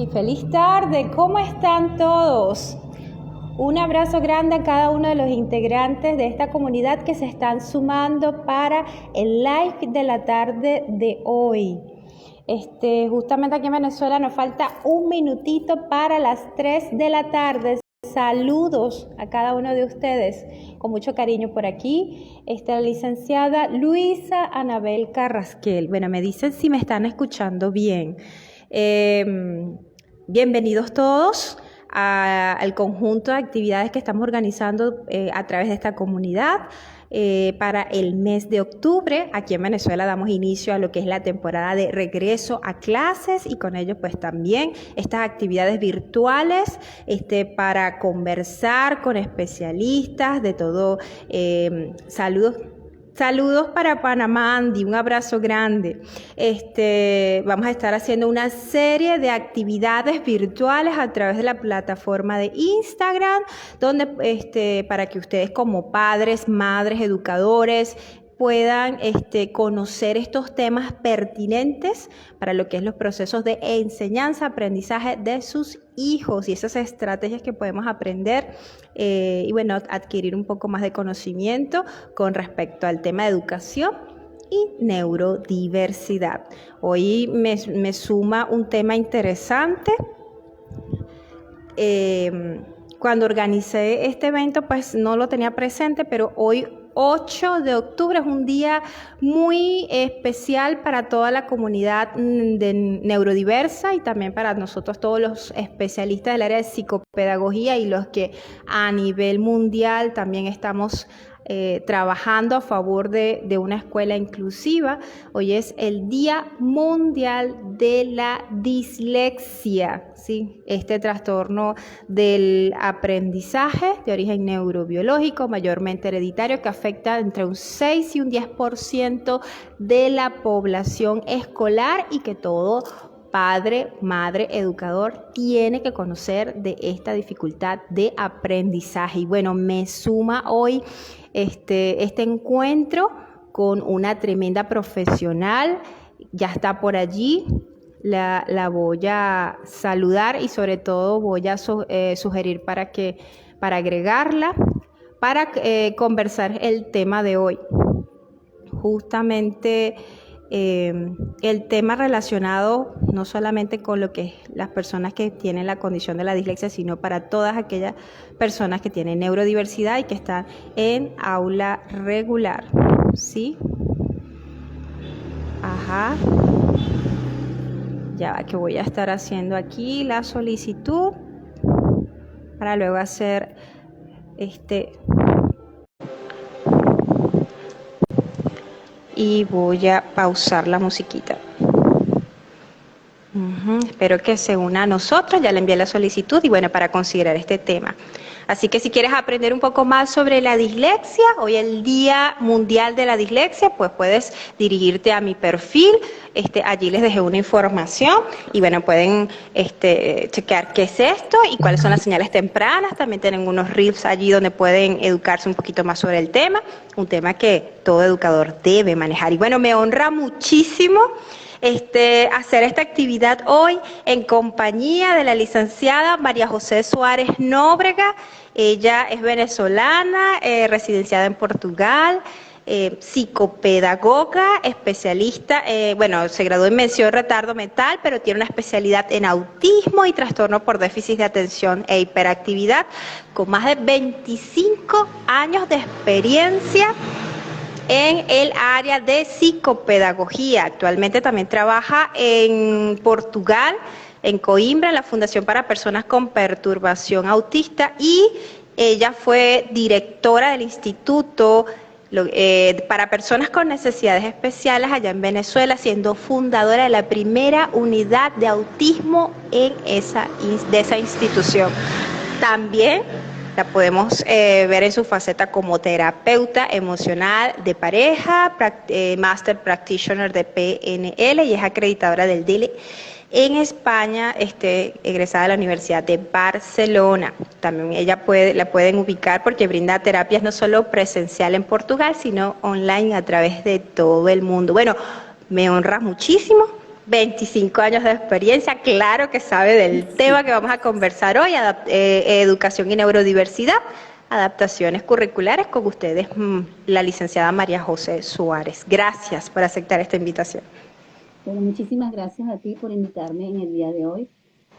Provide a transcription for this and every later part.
y feliz tarde. ¿Cómo están todos? Un abrazo grande a cada uno de los integrantes de esta comunidad que se están sumando para el live de la tarde de hoy. Justamente aquí en Venezuela nos falta un minutito para las 3 de la tarde. Saludos a cada uno de ustedes, con mucho cariño por aquí. La licenciada Luisa Anabel Carrasquel. Bueno, me dicen si me están escuchando bien. Bienvenidos todos al conjunto de actividades que estamos organizando a través de esta comunidad. Para el mes de octubre, aquí en Venezuela damos inicio a lo que es la temporada de regreso a clases y con ello pues también estas actividades virtuales para conversar con especialistas de todo. Saludos para Panamá, Andy, un abrazo grande. Vamos a estar haciendo una serie de actividades virtuales a través de la plataforma de Instagram, donde para que ustedes como padres, madres, educadores, puedan conocer estos temas pertinentes para lo que es los procesos de enseñanza, aprendizaje de sus hijos y esas estrategias que podemos aprender y bueno, adquirir un poco más de conocimiento con respecto al tema de educación y neurodiversidad. Hoy me suma un tema interesante. Cuando organicé este evento, pues no lo tenía presente, pero hoy 8 de octubre es un día muy especial para toda la comunidad de neurodiversa y también para nosotros todos los especialistas del área de psicopedagogía y los que a nivel mundial también estamos trabajando a favor de una escuela inclusiva. Hoy es el Día Mundial de la Dislexia, ¿sí? Este trastorno del aprendizaje de origen neurobiológico, mayormente hereditario, que afecta entre un 6 y un 10% de la población escolar y que todo padre, madre, educador tiene que conocer de esta dificultad de aprendizaje. Y bueno, me suma hoy este encuentro con una tremenda profesional. Ya está por allí, la voy a saludar y sobre todo voy a sugerir para agregarla, para conversar el tema de hoy. Justamente el tema relacionado no solamente con lo que es las personas que tienen la condición de la dislexia, sino para todas aquellas personas que tienen neurodiversidad y que están en aula regular, ¿sí? Ajá. Ya va, que voy a estar haciendo aquí la solicitud para luego hacer y voy a pausar la musiquita. Espero que se una a nosotros, ya le envié la solicitud y bueno, para considerar este tema. Así que si quieres aprender un poco más sobre la dislexia, hoy el Día Mundial de la Dislexia, pues puedes dirigirte a mi perfil, allí les dejé una información y bueno, pueden chequear qué es esto y cuáles son las señales tempranas. También tienen unos reels allí donde pueden educarse un poquito más sobre el tema, un tema que todo educador debe manejar. Y bueno, me honra muchísimo hacer esta actividad hoy en compañía de la licenciada María José Suárez Nóbrega. Ella es venezolana, residenciada en Portugal, psicopedagoga, especialista, se graduó en mención retardo mental, pero tiene una especialidad en autismo y trastorno por déficit de atención e hiperactividad, con más de 25 años de experiencia en el área de psicopedagogía. Actualmente también trabaja en Portugal, en Coimbra, en la Fundación para Personas con Perturbación Autista, y ella fue directora del Instituto para Personas con Necesidades Especiales allá en Venezuela, siendo fundadora de la primera unidad de autismo de esa institución. También la podemos ver en su faceta como terapeuta emocional de pareja, Master Practitioner de PNL y es acreditadora del DILE en España, egresada de la Universidad de Barcelona. También ella la pueden ubicar porque brinda terapias no solo presencial en Portugal, sino online a través de todo el mundo. Bueno, me honra muchísimo 25 años de experiencia, claro que sabe del tema que vamos a conversar hoy, educación y neurodiversidad, adaptaciones curriculares, con ustedes, la licenciada María José Suárez. Gracias por aceptar esta invitación. Bueno, muchísimas gracias a ti por invitarme en el día de hoy.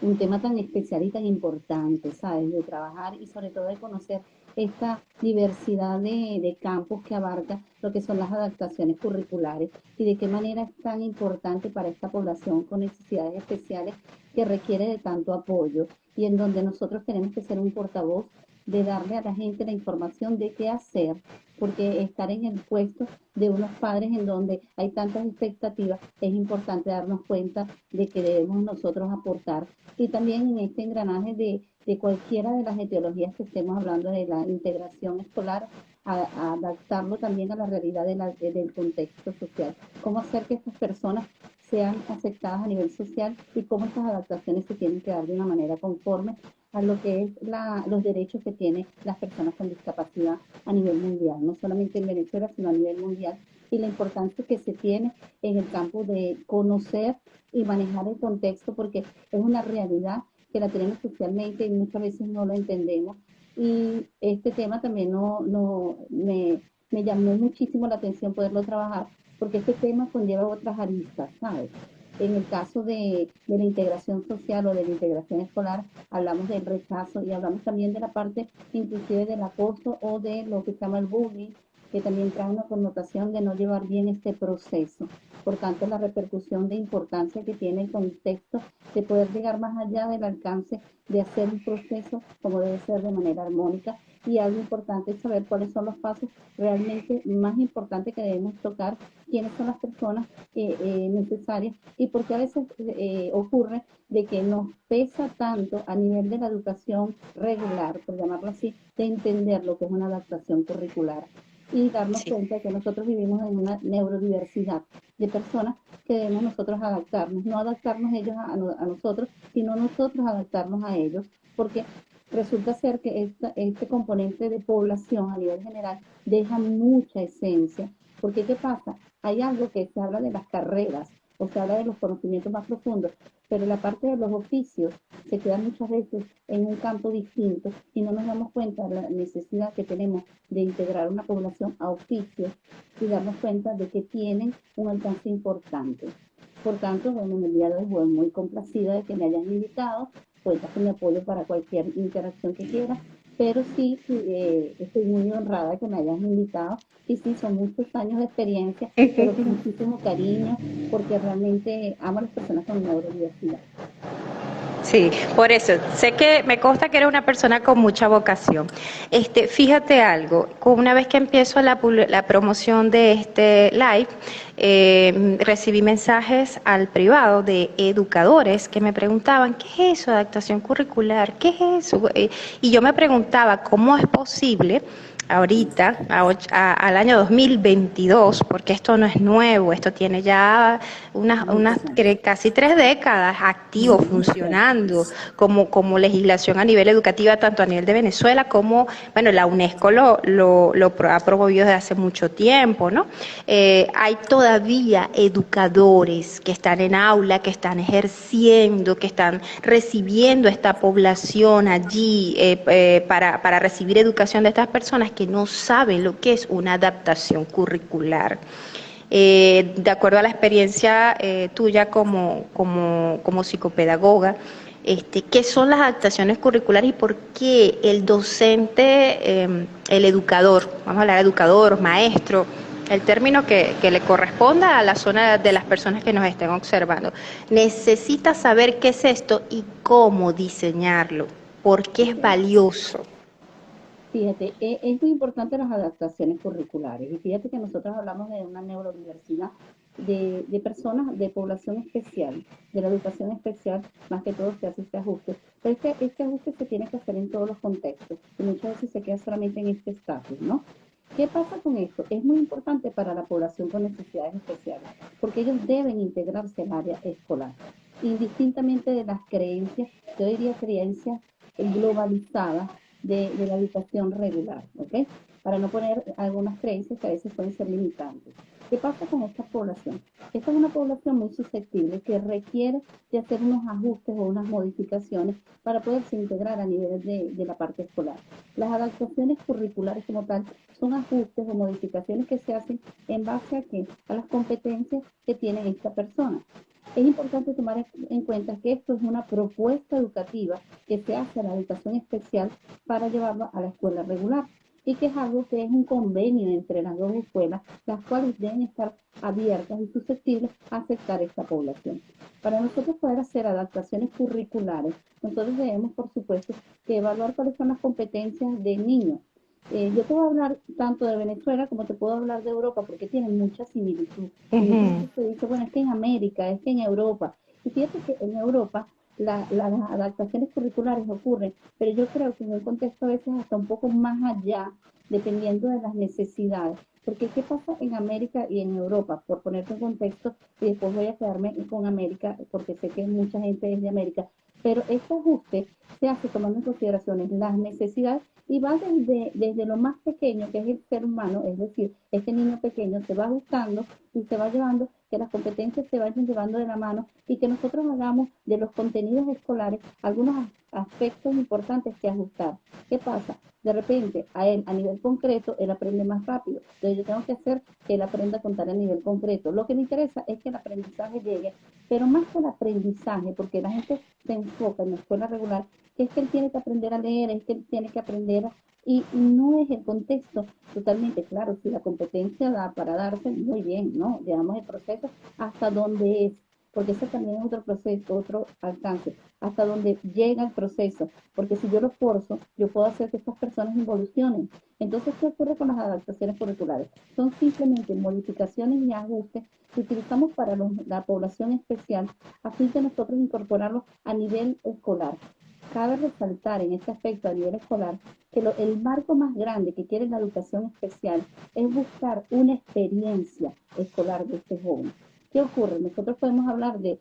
Un tema tan especial y tan importante, ¿sabes? De trabajar y sobre todo de conocer esta diversidad de campos que abarca lo que son las adaptaciones curriculares y de qué manera es tan importante para esta población con necesidades especiales que requiere de tanto apoyo y en donde nosotros tenemos que ser un portavoz de darle a la gente la información de qué hacer, porque estar en el puesto de unos padres en donde hay tantas expectativas, es importante darnos cuenta de que debemos nosotros aportar. Y también en este engranaje de cualquiera de las etiologías que estemos hablando de la integración escolar, a adaptarlo también a la realidad del contexto social. Cómo hacer que estas personas sean aceptadas a nivel social y cómo estas adaptaciones se tienen que dar de una manera conforme a lo que es los derechos que tienen las personas con discapacidad a nivel mundial, no solamente en Venezuela, sino a nivel mundial, y la importancia que se tiene en el campo de conocer y manejar el contexto, porque es una realidad que la tenemos socialmente y muchas veces no lo entendemos. Y este tema también me llamó muchísimo la atención poderlo trabajar, porque este tema conlleva otras aristas, ¿sabes? En el caso de la integración social o de la integración escolar, hablamos del rechazo y hablamos también de la parte inclusive del acoso o de lo que se llama el bullying, que también trae una connotación de no llevar bien este proceso. Por tanto, la repercusión de importancia que tiene el contexto de poder llegar más allá del alcance de hacer un proceso como debe ser de manera armónica. Y algo importante es saber cuáles son los pasos realmente más importantes que debemos tocar, quiénes son las personas necesarias y porque a veces ocurre de que nos pesa tanto a nivel de la educación regular, por llamarlo así, de entender lo que es una adaptación curricular y darnos Sí. cuenta de que nosotros vivimos en una neurodiversidad de personas que debemos nosotros adaptarnos, no adaptarnos ellos a nosotros, sino nosotros adaptarnos a ellos, porque resulta ser que este componente de población a nivel general deja mucha esencia, porque ¿qué pasa? Hay algo que se habla de las carreras, o se habla de los conocimientos más profundos, pero la parte de los oficios se queda muchas veces en un campo distinto y no nos damos cuenta de la necesidad que tenemos de integrar una población a oficios y darnos cuenta de que tienen un alcance importante. Por tanto, bueno, en el día de hoy voy muy complacida de que me hayan invitado, cuentas con mi apoyo para cualquier interacción que quieras, pero sí, estoy muy honrada de que me hayas invitado y sí, son muchos años de experiencia, pero con muchísimo cariño, porque realmente amo a las personas con neurodiversidad. Sí, por eso, sé que me consta que eres una persona con mucha vocación. Fíjate algo, una vez que empiezo la promoción de este live, recibí mensajes al privado de educadores que me preguntaban, ¿qué es eso, adaptación curricular? ¿Qué es eso? Y yo me preguntaba, ¿cómo es posible ahorita, al año 2022, porque esto no es nuevo, esto tiene ya unas Muchos años. casi 3 décadas activo, funcionando como legislación a nivel educativa, tanto a nivel de Venezuela como, bueno, la UNESCO lo ha promovido desde hace mucho tiempo, ¿no? Hay todavía educadores que están en aula, que están ejerciendo, que están recibiendo esta población allí para recibir educación de estas personas que no saben lo que es una adaptación curricular. De acuerdo a la experiencia tuya como psicopedagoga, ¿qué son las adaptaciones curriculares y por qué el docente, el educador, vamos a hablar de educador, maestro, el término que le corresponda a la zona de las personas que nos estén observando, necesita saber qué es esto y cómo diseñarlo, por qué es Ok. valioso? Fíjate, es muy importante las adaptaciones curriculares y fíjate que nosotros hablamos de una neurodiversidad de personas de población especial, de la educación especial, más que todo se hace este ajuste. Pero este ajuste se tiene que hacer en todos los contextos y muchas veces se queda solamente en este estatus, ¿no? ¿Qué pasa con esto? Es muy importante para la población con necesidades especiales, porque ellos deben integrarse al área escolar, indistintamente de las creencias, yo diría creencias globalizadas de la educación regular, ¿ok? Para no poner algunas creencias que a veces pueden ser limitantes. ¿Qué pasa con esta población? Esta es una población muy susceptible que requiere de hacer unos ajustes o unas modificaciones para poderse integrar a nivel de la parte escolar. Las adaptaciones curriculares como tal son ajustes o modificaciones que se hacen en base a qué? A las competencias que tiene esta persona. Es importante tomar en cuenta que esto es una propuesta educativa que se hace a la educación especial para llevarlo a la escuela regular y que es algo que es un convenio entre las dos escuelas, las cuales deben estar abiertas y susceptibles a aceptar esta población. Para nosotros poder hacer adaptaciones curriculares, nosotros debemos, por supuesto, que evaluar cuáles son las competencias del niño. Yo te voy a hablar tanto de Venezuela como te puedo hablar de Europa porque tienen mucha similitud. Y muchas Ujú. veces se dice, bueno, es que en América, es que en Europa. Y fíjate que en Europa las adaptaciones curriculares ocurren, pero yo creo que en un contexto a veces hasta un poco más allá, dependiendo de las necesidades. Porque ¿qué pasa en América y en Europa? Por ponerte en contexto, y después voy a quedarme con América, porque sé que mucha gente es de América, pero este ajuste se hace tomando en consideración las necesidades y va desde lo más pequeño, que es el ser humano, es decir, este niño pequeño se va ajustando y se va llevando, que las competencias se vayan llevando de la mano y que nosotros hagamos de los contenidos escolares algunos aspectos importantes que ajustar. ¿Qué pasa? De repente, a él, a nivel concreto, él aprende más rápido. Entonces, yo tengo que hacer que él aprenda a contar a nivel concreto. Lo que me interesa es que el aprendizaje llegue, pero más que el aprendizaje, porque la gente se enfoca en la escuela regular, que es que él tiene que aprender a leer, es que él tiene que aprender y no es el contexto totalmente claro. Si la competencia da para darse, muy bien, ¿no? Llevamos el proceso hasta donde es, porque ese también es otro proceso, otro alcance, hasta donde llega el proceso, porque si yo lo forzo, yo puedo hacer que estas personas involucionen. Entonces, ¿qué ocurre con las adaptaciones curriculares? Son simplemente modificaciones y ajustes que utilizamos para la población especial a fin de nosotros incorporarlos a nivel escolar. Cabe resaltar en este aspecto a nivel escolar que el marco más grande que quiere la educación especial es buscar una experiencia escolar de este joven. ¿Qué ocurre? Nosotros podemos hablar de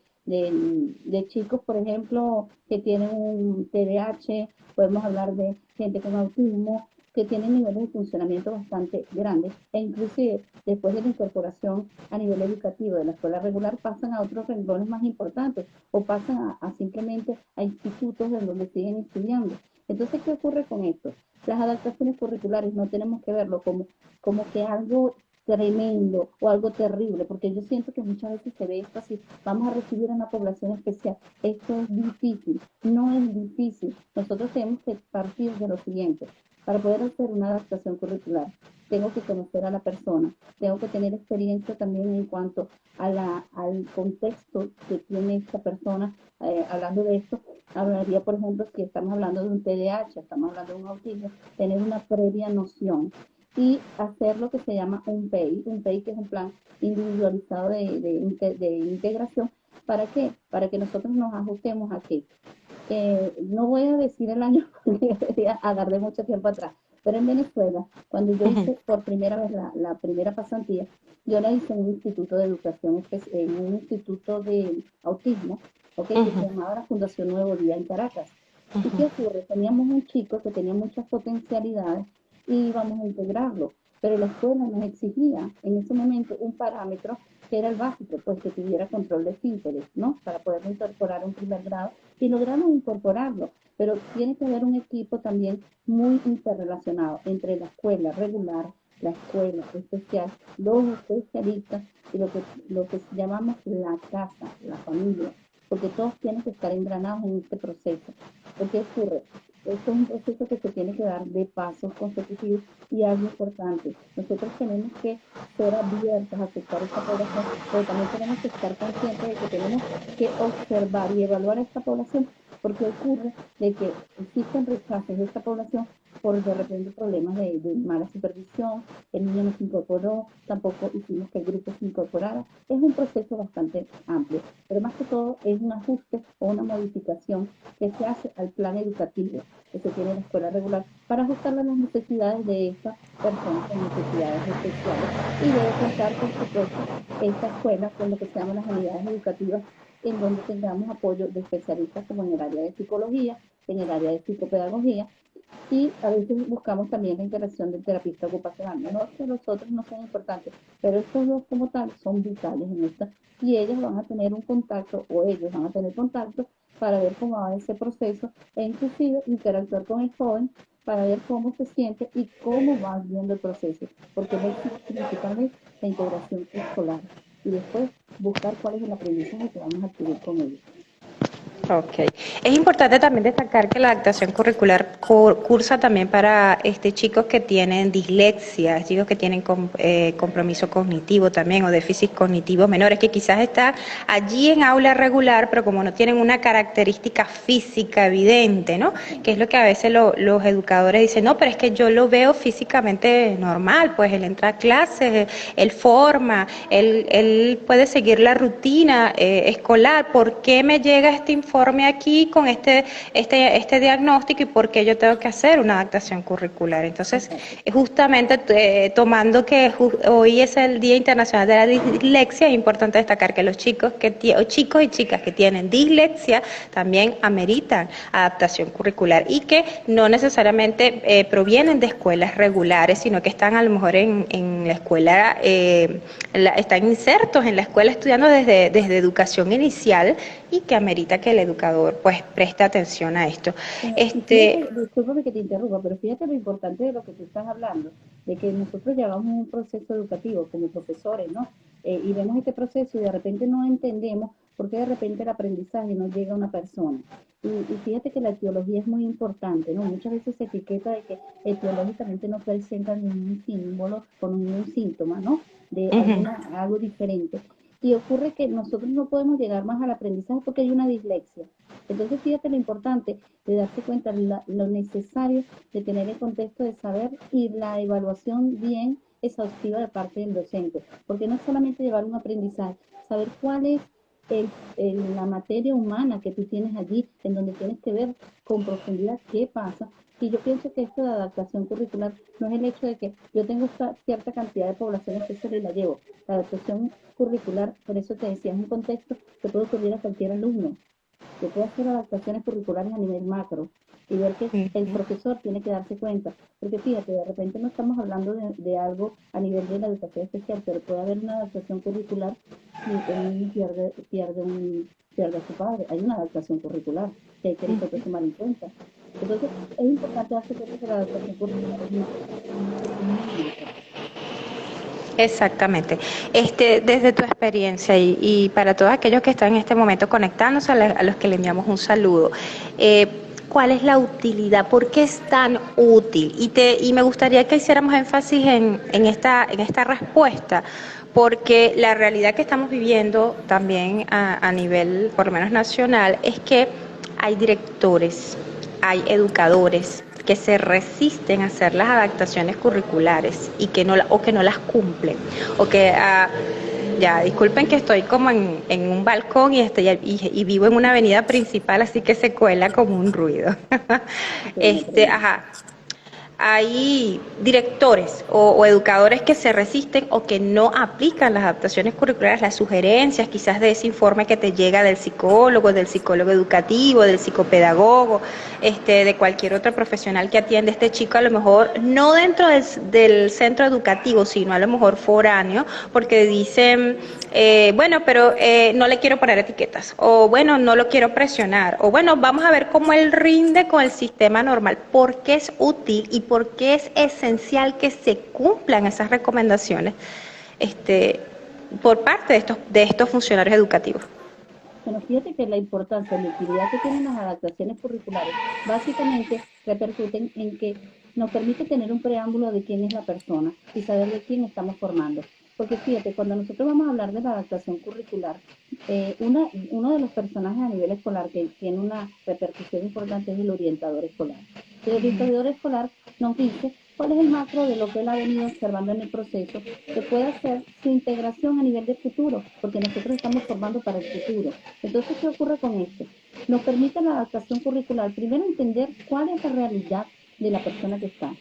chicos, por ejemplo, que tienen un TDAH, podemos hablar de gente con autismo, que tienen niveles de funcionamiento bastante grandes e inclusive después de la incorporación a nivel educativo de la escuela regular pasan a otros renglones más importantes o pasan a simplemente a institutos en donde siguen estudiando. Entonces, ¿qué ocurre con esto? Las adaptaciones curriculares no tenemos que verlo como que algo tremendo o algo terrible, porque yo siento que muchas veces se ve esto así, vamos a recibir a una población especial, esto es difícil, no es difícil, nosotros tenemos que partir de lo siguiente, para poder hacer una adaptación curricular, tengo que conocer a la persona, tengo que tener experiencia también en cuanto al contexto que tiene esta persona, hablando de esto, hablaría, por ejemplo, si estamos hablando de un TDAH, estamos hablando de un autismo, tener una previa noción y hacer lo que se llama un PEI que es un plan individualizado de integración. ¿Para qué? Para que nosotros nos ajustemos a qué. No voy a decir el año porque sería a dar de mucho tiempo atrás, pero en Venezuela, cuando yo Ujú. hice por primera vez la primera pasantía, yo la hice en un instituto de educación, en un instituto de autismo, ¿okay? Que se Ujú. llamaba la Fundación Nuevo Día en Caracas. ¿Y Ujú. qué ocurre? Teníamos un chico que tenía muchas potencialidades y íbamos a integrarlo, pero la escuela nos exigía en ese momento un parámetro que era el básico, pues que tuviera control de esfínteres, ¿no? Para poder incorporar un primer grado y logramos incorporarlo, pero tiene que haber un equipo también muy interrelacionado entre la escuela regular, la escuela especial, los especialistas y lo que llamamos la casa, la familia, porque todos tienen que estar engranados en este proceso. ¿Qué ocurre? Esto es un proceso que se tiene que dar de pasos consecutivos y algo importante. Nosotros tenemos que ser abiertos a aceptar esta población, pero también tenemos que estar conscientes de que tenemos que observar y evaluar a esta población porque ocurre de que existen rechazos de esta población por de repente problemas de mala supervisión, el niño no se incorporó, tampoco hicimos que el grupo se incorporara. Es un proceso bastante amplio, pero más que todo es un ajuste o una modificación que se hace al plan educativo que se tiene en la escuela regular para ajustarlo a las necesidades de estas personas con necesidades especiales y debe contar, por supuesto, esta escuela con lo que se llaman las unidades educativas en donde tengamos apoyo de especialistas como en el área de psicología, en el área de psicopedagogía Y a veces buscamos también la interacción del terapista ocupacional. No es que los otros no sean importantes, pero estos dos como tal son vitales en esta. Y ellas van a tener un contacto, o ellos van a tener contacto para ver cómo va ese proceso e inclusive interactuar con el joven para ver cómo se siente y cómo va viendo el proceso. Porque el éxito principal es la integración escolar y después buscar cuál es el aprendizaje que vamos a adquirir con ellos. Ok. Es importante también destacar que la adaptación curricular cursa también para chicos que tienen dislexia, chicos que tienen compromiso cognitivo también o déficit cognitivos menores, que quizás están allí en aula regular, pero como no tienen una característica física evidente, ¿no? Que es lo que a veces los educadores dicen, no, pero es que yo lo veo físicamente normal, pues él entra a clases, él forma, él puede seguir la rutina escolar. ¿Por qué me llega este informe aquí con este diagnóstico y por qué yo tengo que hacer una adaptación curricular? Entonces, Exacto. justamente tomando que hoy es el Día Internacional de la Dislexia, es importante destacar que los chicos chicos y chicas que tienen dislexia también ameritan adaptación curricular y que no necesariamente provienen de escuelas regulares, sino que están a lo mejor en la escuela, están insertos en la escuela estudiando desde educación inicial y que amerita que el educador pues preste atención a esto. Y fíjate, discúlpame que te interrumpa, pero fíjate lo importante de lo que tú estás hablando, de que nosotros llevamos un proceso educativo como profesores, ¿no? Y vemos este proceso y de repente no entendemos por qué de repente el aprendizaje no llega a una persona. Y fíjate que la etiología es muy importante, ¿no? Muchas veces se etiqueta de que etiológicamente no presenta ningún símbolo o ningún síntoma, ¿no? De algo diferente. Y ocurre que nosotros no podemos llegar más al aprendizaje porque hay una dislexia. Entonces, fíjate lo importante de darse cuenta lo necesario de tener el contexto de saber y la evaluación bien exhaustiva de parte del docente, porque no es solamente llevar un aprendizaje, saber cuál es la materia humana que tú tienes allí, en donde tienes que ver con profundidad qué pasa. Y yo pienso que esto de adaptación curricular no es el hecho de que yo tengo esta cierta cantidad de población especial y la llevo. La adaptación curricular, por eso te decía, es un contexto que puede ocurrir a cualquier alumno. Yo puedo hacer adaptaciones curriculares a nivel macro y ver que el profesor tiene que darse cuenta. Porque fíjate, de repente no estamos hablando de algo a nivel de la educación especial, pero puede haber una adaptación curricular si el niño pierde a su padre. Hay una adaptación curricular que hay que nosotros tomar en cuenta. Entonces, es importante darse cuenta que la adaptación curricular es muy importante. Exactamente. Desde tu experiencia y para todos aquellos que están en este momento conectándose, a los que le enviamos un saludo, ¿cuál es la utilidad? ¿Por qué es tan útil? Y me gustaría que hiciéramos énfasis en esta respuesta, porque la realidad que estamos viviendo también a nivel, por lo menos nacional, es que hay directores, hay educadores que se resisten a hacer las adaptaciones curriculares y que no las cumplen o que ya disculpen que estoy como en un balcón y vivo en una avenida principal, así que se cuela como un ruido. Ok, no hay problema. Ajá, hay directores o educadores que se resisten o que no aplican las adaptaciones curriculares, las sugerencias quizás de ese informe que te llega del psicólogo educativo, del psicopedagogo, de cualquier otro profesional que atiende a este chico, a lo mejor no dentro del centro educativo, sino a lo mejor foráneo, porque dicen, bueno, pero no le quiero poner etiquetas, o bueno, no lo quiero presionar, o bueno, vamos a ver cómo él rinde con el sistema normal. ¿Por qué es útil y por qué es esencial que se cumplan esas recomendaciones este, por parte de estos funcionarios educativos? Bueno, fíjate que la importancia, la utilidad que tienen las adaptaciones curriculares básicamente repercuten en que nos permite tener un preámbulo de quién es la persona y saber de quién estamos formando. Porque fíjate, cuando nosotros vamos a hablar de la adaptación curricular, uno de los personajes a nivel escolar que tiene una repercusión importante es el orientador escolar. El orientador escolar nos dice cuál es el macro de lo que él ha venido observando en el proceso, que puede hacer su integración a nivel de futuro, porque nosotros estamos formando para el futuro. Entonces, ¿qué ocurre con esto? Nos permite la adaptación curricular, primero entender cuál es la realidad de la persona que está.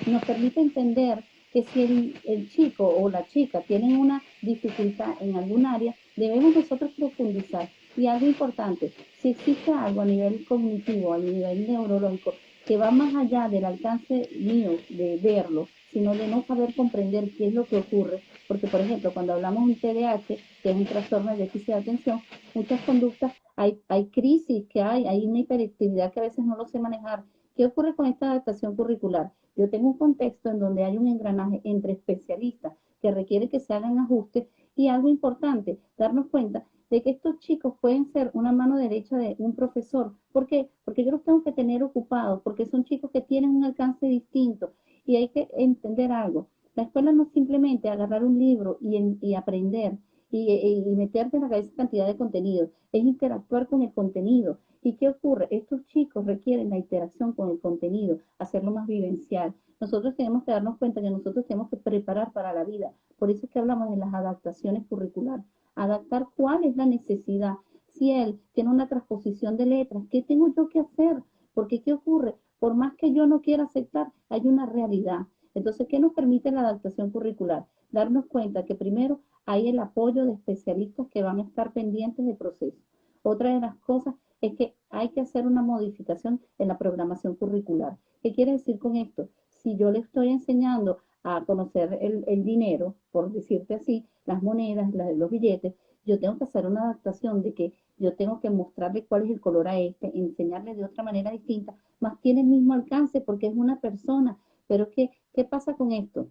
Nos permite entender que si el chico o la chica tienen una dificultad en algún área, debemos nosotros profundizar. Y algo importante, si existe algo a nivel cognitivo, a nivel neurológico, que va más allá del alcance mío de verlo, sino de no saber comprender qué es lo que ocurre. Porque, por ejemplo, cuando hablamos de un TDAH, que es un trastorno de déficit de atención, muchas conductas, hay crisis que hay una hiperactividad que a veces no lo sé manejar. ¿Qué ocurre con esta adaptación curricular? Yo tengo un contexto en donde hay un engranaje entre especialistas que requiere que se hagan ajustes y algo importante, darnos cuenta de que estos chicos pueden ser una mano derecha de un profesor. ¿Por qué? Porque yo los tengo que tener ocupados, porque son chicos que tienen un alcance distinto y hay que entender algo. La escuela no es simplemente agarrar un libro y aprender y meterte en la cabeza cantidad de contenido, es interactuar con el contenido. ¿Y qué ocurre? Estos chicos requieren la interacción con el contenido, hacerlo más vivencial. Nosotros tenemos que darnos cuenta que nosotros tenemos que preparar para la vida. Por eso es que hablamos de las adaptaciones curriculares. Adaptar cuál es la necesidad. Si él tiene una transposición de letras, ¿qué tengo yo que hacer? Porque ¿qué ocurre? Por más que yo no quiera aceptar, hay una realidad. Entonces, ¿qué nos permite la adaptación curricular? Darnos cuenta que primero hay el apoyo de especialistas que van a estar pendientes del proceso. Otra de las cosas es que hay que hacer una modificación en la programación curricular. ¿Qué quiere decir con esto? Si yo le estoy enseñando a conocer el dinero, por decirte así, las monedas, los billetes, yo tengo que hacer una adaptación de que yo tengo que mostrarle cuál es el color a este, enseñarle de otra manera distinta, más tiene el mismo alcance porque es una persona. Pero ¿qué pasa con esto?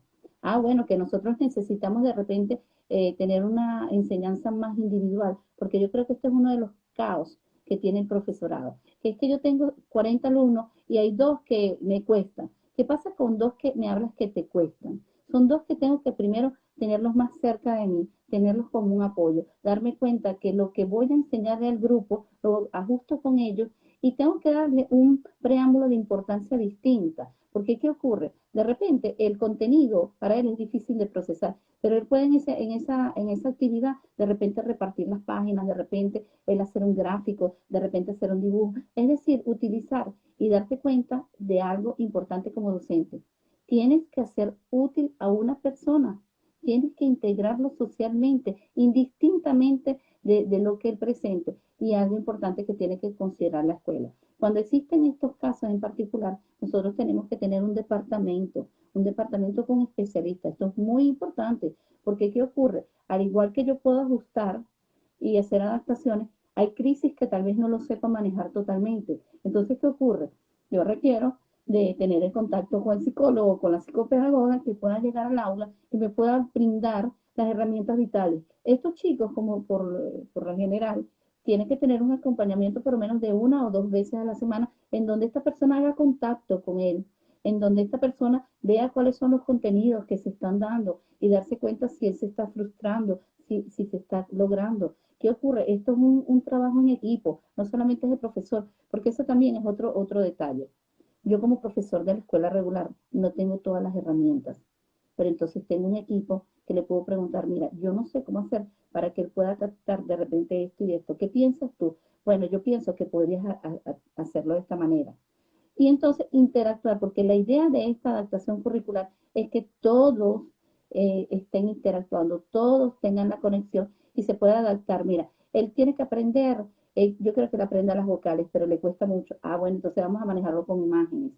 Bueno, que nosotros necesitamos de repente tener una enseñanza más individual, porque yo creo que este es uno de los caos que tiene el profesorado, que es que yo tengo 40 alumnos y hay dos que me cuestan. ¿Qué pasa con dos que me hablas que te cuestan? Son dos que tengo que primero tenerlos más cerca de mí, tenerlos como un apoyo, darme cuenta que lo que voy a enseñarle al grupo lo ajusto con ellos y tengo que darle un preámbulo de importancia distinta. Porque ¿qué ocurre? De repente el contenido para él es difícil de procesar, pero él puede en esa actividad de repente repartir las páginas, de repente él hacer un gráfico, de repente hacer un dibujo, es decir, utilizar y darte cuenta de algo importante como docente. Tienes que hacer útil a una persona, tienes que integrarlo socialmente, indistintamente de lo que él presente. Y algo importante que tiene que considerar la escuela. Cuando existen estos casos en particular, nosotros tenemos que tener un departamento con especialistas. Esto es muy importante, porque ¿qué ocurre? Al igual que yo puedo ajustar y hacer adaptaciones, hay crisis que tal vez no lo sepa manejar totalmente. Entonces, ¿qué ocurre? Yo requiero de tener el contacto con el psicólogo, con la psicopedagoga, que pueda llegar al aula y me pueda brindar las herramientas vitales. Estos chicos, como por lo general, tienen que tener un acompañamiento por lo menos de 1 o 2 veces a la semana en donde esta persona haga contacto con él, en donde esta persona vea cuáles son los contenidos que se están dando y darse cuenta si él se está frustrando, si se está logrando. ¿Qué ocurre? Esto es un trabajo en equipo, no solamente es el profesor, porque eso también es otro detalle. Yo como profesor de la escuela regular no tengo todas las herramientas, pero entonces tengo un equipo que le puedo preguntar, mira, yo no sé cómo hacer para que él pueda captar de repente esto y esto. ¿Qué piensas tú? Bueno, yo pienso que podrías hacerlo de esta manera. Y entonces interactuar, porque la idea de esta adaptación curricular es que todos estén interactuando, todos tengan la conexión y se pueda adaptar. Mira, él tiene que aprender, yo creo que él aprenda las vocales, pero le cuesta mucho. Bueno, entonces vamos a manejarlo con imágenes.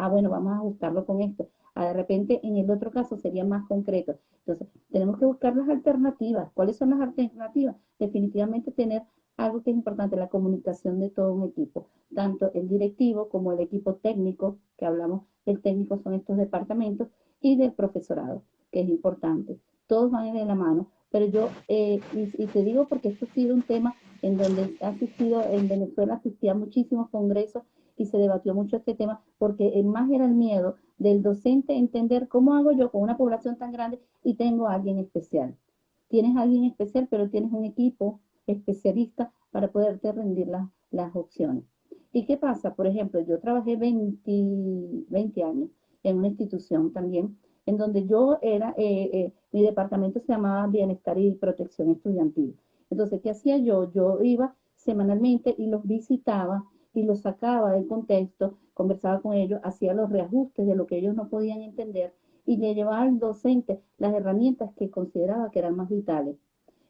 Bueno, vamos a ajustarlo con esto. De repente, en el otro caso sería más concreto. Entonces, tenemos que buscar las alternativas. ¿Cuáles son las alternativas? Definitivamente tener algo que es importante, la comunicación de todo un equipo, tanto el directivo como el equipo técnico, que hablamos del técnico son estos departamentos, y del profesorado, que es importante. Todos van de la mano, pero yo, y te digo porque esto ha sido un tema en donde ha asistido, en Venezuela asistía a muchísimos congresos y se debatió mucho este tema, porque el más era el miedo del docente entender cómo hago yo con una población tan grande y tengo a alguien especial. Tienes a alguien especial, pero tienes un equipo especialista para poderte rendir las opciones. ¿Y qué pasa? Por ejemplo, yo trabajé 20 años en una institución también, en donde yo era, mi departamento se llamaba Bienestar y Protección Estudiantil. Entonces, ¿qué hacía yo? Yo iba semanalmente y los visitaba y los sacaba del contexto, conversaba con ellos, hacía los reajustes de lo que ellos no podían entender y le llevaba al docente las herramientas que consideraba que eran más vitales.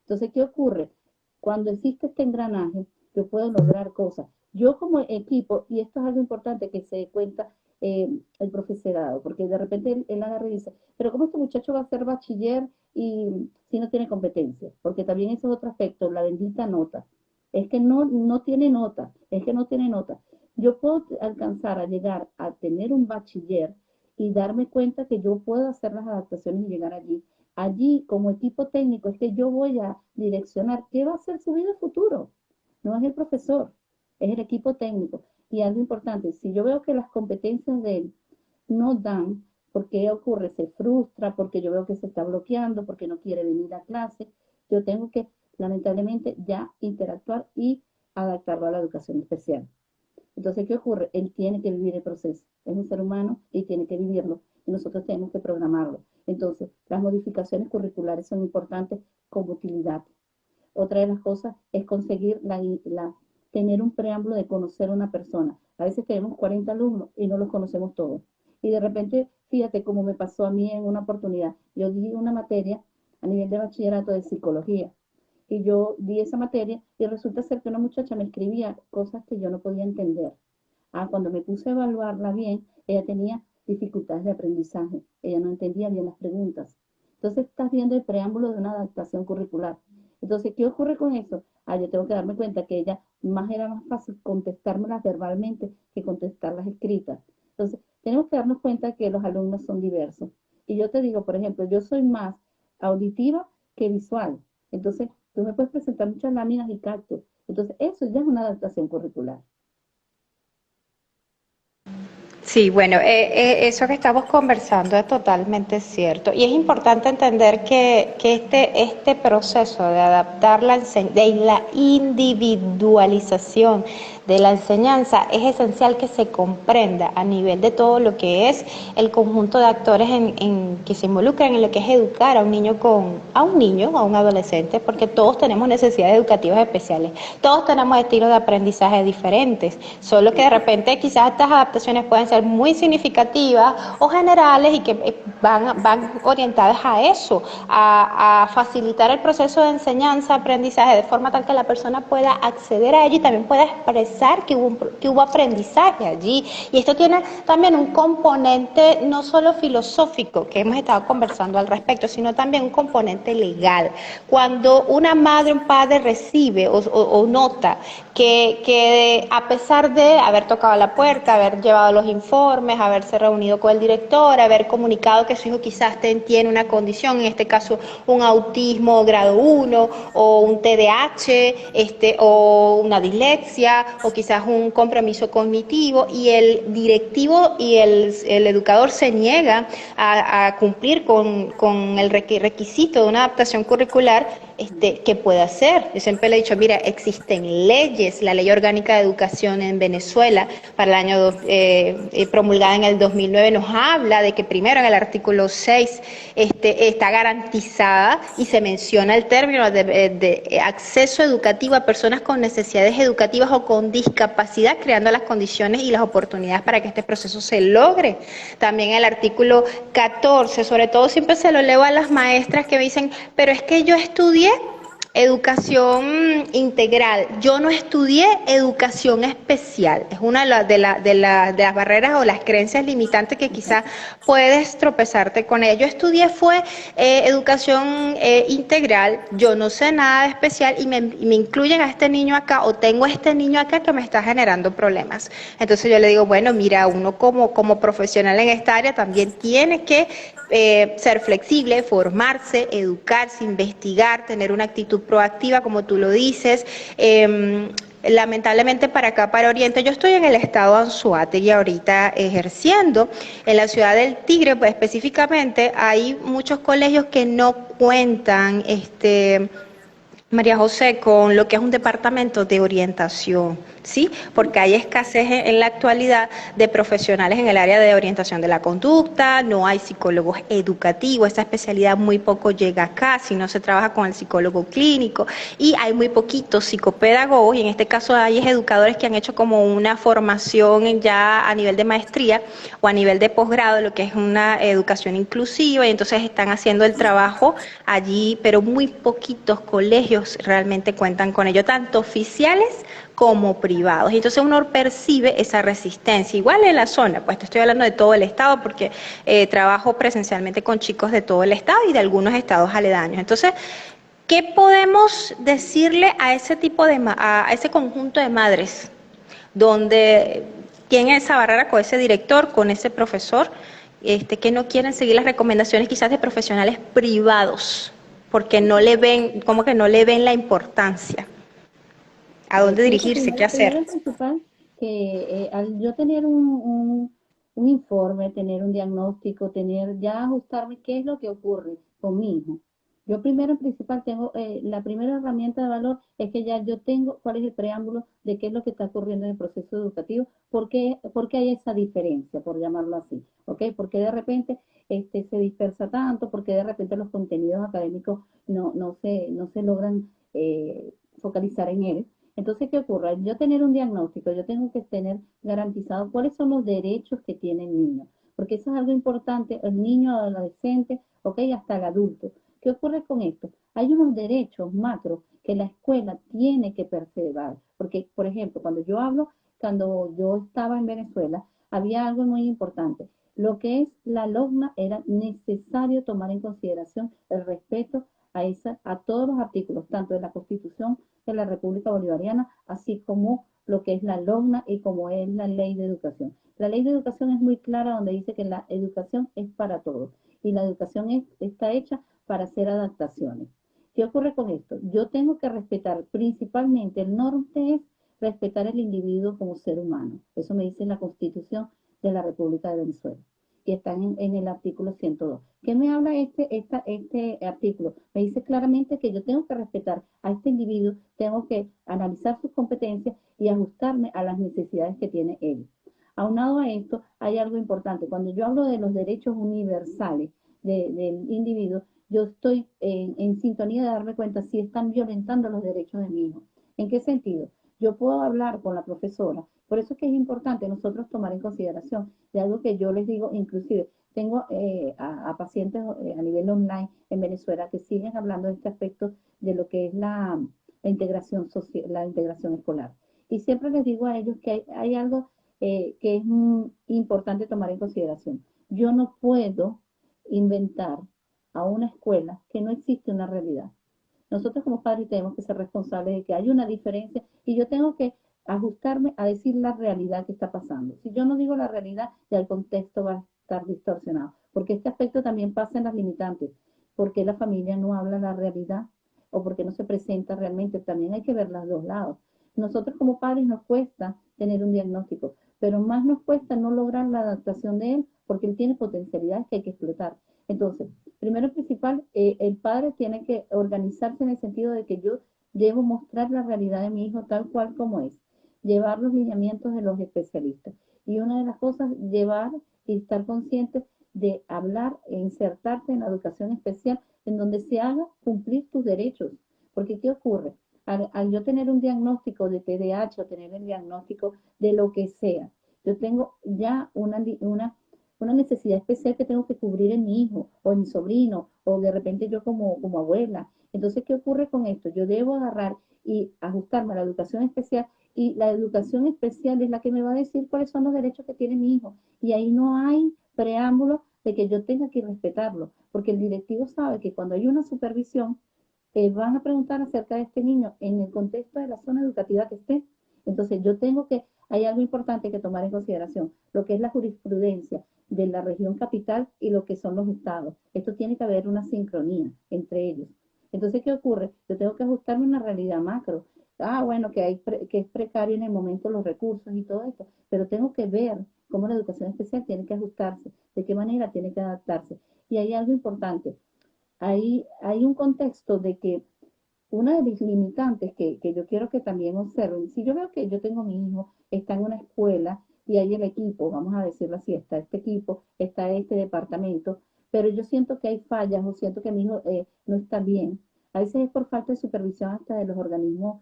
Entonces, ¿qué ocurre? Cuando existe este engranaje, yo puedo lograr cosas. Yo como equipo, y esto es algo importante que se dé cuenta el profesorado, porque de repente él agarra y dice, pero ¿cómo este muchacho va a ser bachiller y si no tiene competencia? Porque también eso es otro aspecto, la bendita nota. Es que no tiene nota, es que no tiene nota. Yo puedo alcanzar a llegar a tener un bachiller y darme cuenta que yo puedo hacer las adaptaciones y llegar allí. Allí, como equipo técnico, es que yo voy a direccionar qué va a ser su vida futuro. No es el profesor, es el equipo técnico. Y algo importante, si yo veo que las competencias de él no dan, ¿por qué ocurre? Se frustra, porque yo veo que se está bloqueando, porque no quiere venir a clase. Yo tengo que, lamentablemente, ya interactuar y adaptarlo a la educación especial. Entonces, ¿qué ocurre? Él tiene que vivir el proceso. Es un ser humano y tiene que vivirlo. Y nosotros tenemos que programarlo. Entonces, las modificaciones curriculares son importantes como utilidad. Otra de las cosas es conseguir tener un preámbulo de conocer a una persona. A veces tenemos 40 alumnos y no los conocemos todos. Y de repente, fíjate cómo me pasó a mí en una oportunidad. Yo di una materia a nivel de bachillerato de psicología. Y yo di esa materia y resulta ser que una muchacha me escribía cosas que yo no podía entender. Cuando me puse a evaluarla bien, ella tenía dificultades de aprendizaje. Ella no entendía bien las preguntas. Entonces, estás viendo el preámbulo de una adaptación curricular. Entonces, ¿qué ocurre con eso? Yo tengo que darme cuenta que ella era más fácil contestármelas verbalmente que contestarlas escritas. Entonces, tenemos que darnos cuenta que los alumnos son diversos. Y yo te digo, por ejemplo, yo soy más auditiva que visual. Entonces, tú me puedes presentar muchas láminas y cactus. Entonces, eso ya es una adaptación curricular. Sí, bueno, eso que estamos conversando es totalmente cierto. Y es importante entender que este proceso de adaptar de la individualización de la enseñanza es esencial que se comprenda a nivel de todo lo que es el conjunto de actores que se involucran en lo que es educar a un niño, a un adolescente, porque todos tenemos necesidades educativas especiales, todos tenemos estilos de aprendizaje diferentes, solo que de repente quizás estas adaptaciones pueden ser muy significativas o generales y que van orientadas a eso, a facilitar el proceso de enseñanza, aprendizaje, de forma tal que la persona pueda acceder a ello y también pueda expresar que hubo aprendizaje allí. Y esto tiene también un componente no solo filosófico, que hemos estado conversando al respecto, sino también un componente legal. Cuando una madre o un padre recibe o nota que a pesar de haber tocado la puerta, haber llevado los informes, haberse reunido con el director, haber comunicado que su hijo quizás tiene una condición, en este caso un autismo grado 1 o un TDAH, o una dislexia o quizás un compromiso cognitivo, y el directivo y el educador se niega a cumplir con el requisito de una adaptación curricular, ¿qué puede hacer? Yo siempre le he dicho, mira, existen leyes, la Ley Orgánica de Educación en Venezuela para el año promulgada en el 2009 nos habla de que primero en el artículo 6 está garantizada y se menciona el término de acceso educativo a personas con necesidades educativas o con discapacidad, creando las condiciones y las oportunidades para que este proceso se logre. También el artículo 14, sobre todo siempre se lo leo a las maestras que me dicen, pero es que yo estudié educación integral, yo no estudié educación especial. Es una de las barreras o las creencias limitantes que quizás puedes tropezarte con ella. Yo estudié educación integral, yo no sé nada de especial y me incluyen a este niño acá o tengo a este niño acá que me está generando problemas. Entonces yo le digo, bueno, mira, uno como profesional en esta área también tiene que ser flexible, formarse, educarse, investigar, tener una actitud proactiva, como tú lo dices. Lamentablemente para acá, para Oriente, yo estoy en el estado de Anzoátegui ahorita ejerciendo. En la ciudad del Tigre, pues específicamente, hay muchos colegios que no cuentan, María José, con lo que es un departamento de orientación, ¿sí? Porque hay escasez en la actualidad de profesionales en el área de orientación de la conducta, no hay psicólogos educativos, esta especialidad muy poco llega acá, si no se trabaja con el psicólogo clínico, y hay muy poquitos psicopedagogos, y en este caso hay educadores que han hecho como una formación ya a nivel de maestría o a nivel de posgrado, lo que es una educación inclusiva, y entonces están haciendo el trabajo allí, pero muy poquitos colegios colegios realmente cuentan con ello, tanto oficiales como privados. Y entonces uno percibe esa resistencia. Igual en la zona, pues te estoy hablando de todo el estado porque trabajo presencialmente con chicos de todo el estado y de algunos estados aledaños. Entonces, ¿qué podemos decirle a ese tipo de, a ese conjunto de madres donde tienen esa barrera con ese director, con ese profesor, que no quieren seguir las recomendaciones quizás de profesionales privados, porque no le ven, como que no le ven la importancia? ¿A dónde Fíjate, dirigirse? ¿Qué primero hacer? y principal, que al yo tener un informe, tener un diagnóstico, tener ya ajustarme qué es lo que ocurre con mi hijo. Yo primero y principal tengo, la primera herramienta de valor es que ya yo tengo cuál es el preámbulo de qué es lo que está ocurriendo en el proceso educativo, por qué hay esa diferencia, por llamarlo así, ¿ok? Porque de repente se dispersa tanto, porque de repente los contenidos académicos no se logran focalizar en él. Entonces, ¿qué ocurre? Al yo tener un diagnóstico, yo tengo que tener garantizado cuáles son los derechos que tiene el niño, porque eso es algo importante, el niño, el adolescente, ok, hasta el adulto. ¿Qué ocurre con esto? Hay unos derechos macro que la escuela tiene que preservar, porque, por ejemplo, cuando yo estaba en Venezuela, había algo muy importante. Lo que es la LOGNA era necesario tomar en consideración el respeto a todos los artículos, tanto de la Constitución de la República Bolivariana, así como lo que es la LOGNA y como es la ley de educación. La ley de educación es muy clara donde dice que la educación es para todos y la educación está hecha para hacer adaptaciones. ¿Qué ocurre con esto? Yo tengo que respetar principalmente, el norte es respetar al individuo como ser humano. Eso me dice la Constitución de la República de Venezuela que están en el artículo 102. ¿Qué me habla este artículo? Me dice claramente que yo tengo que respetar a este individuo, tengo que analizar sus competencias y ajustarme a las necesidades que tiene él. Aunado a esto, hay algo importante. Cuando yo hablo de los derechos universales del individuo, yo estoy en sintonía de darme cuenta si están violentando los derechos de mi hijo. ¿En qué sentido? Yo puedo hablar con la profesora. Por eso es que es importante nosotros tomar en consideración de algo que yo les digo, inclusive tengo a pacientes a nivel online en Venezuela que siguen hablando de este aspecto de lo que es la integración social, la integración escolar. Y siempre les digo a ellos que hay algo que es importante tomar en consideración. Yo no puedo inventar a una escuela que no existe una realidad. Nosotros como padres tenemos que ser responsables de que hay una diferencia y yo tengo que ajustarme a decir la realidad que está pasando. Si yo no digo la realidad, ya el contexto va a estar distorsionado, porque este aspecto también pasa en las limitantes, porque la familia no habla la realidad o porque no se presenta realmente, también hay que ver los dos lados. Nosotros como padres nos cuesta tener un diagnóstico, pero más nos cuesta no lograr la adaptación de él porque él tiene potencialidades que hay que explotar. Entonces, primero y principal, el padre tiene que organizarse en el sentido de que yo debo mostrar la realidad de mi hijo tal cual como es, llevar los lineamientos de los especialistas. Y una de las cosas, llevar y estar consciente de hablar e insertarte en la educación especial en donde se haga cumplir tus derechos. Porque ¿qué ocurre? Al yo tener un diagnóstico de TDAH o tener el diagnóstico de lo que sea, yo tengo ya una necesidad especial que tengo que cubrir en mi hijo o en mi sobrino o de repente yo como abuela. Entonces, ¿qué ocurre con esto? Yo debo agarrar y ajustarme a la educación especial y la educación especial es la que me va a decir cuáles son los derechos que tiene mi hijo. Y ahí no hay preámbulo de que yo tenga que respetarlo, porque el directivo sabe que cuando hay una supervisión, van a preguntar acerca de este niño en el contexto de la zona educativa que esté. Entonces, hay algo importante que tomar en consideración, lo que es la jurisprudencia de la región capital y lo que son los estados. Esto tiene que haber una sincronía entre ellos. Entonces, ¿qué ocurre? Yo tengo que ajustarme a una realidad macro. Bueno, que es precario en el momento los recursos y todo esto, pero tengo que ver cómo la educación especial tiene que ajustarse, de qué manera tiene que adaptarse. Y hay algo importante, hay un contexto de que una de mis limitantes que yo quiero que también observen, si yo veo que yo tengo mi hijo, está en una escuela y hay el equipo, vamos a decirlo así, está este equipo, está este departamento, pero yo siento que hay fallas o siento que mi hijo no está bien. A veces es por falta de supervisión hasta de los organismos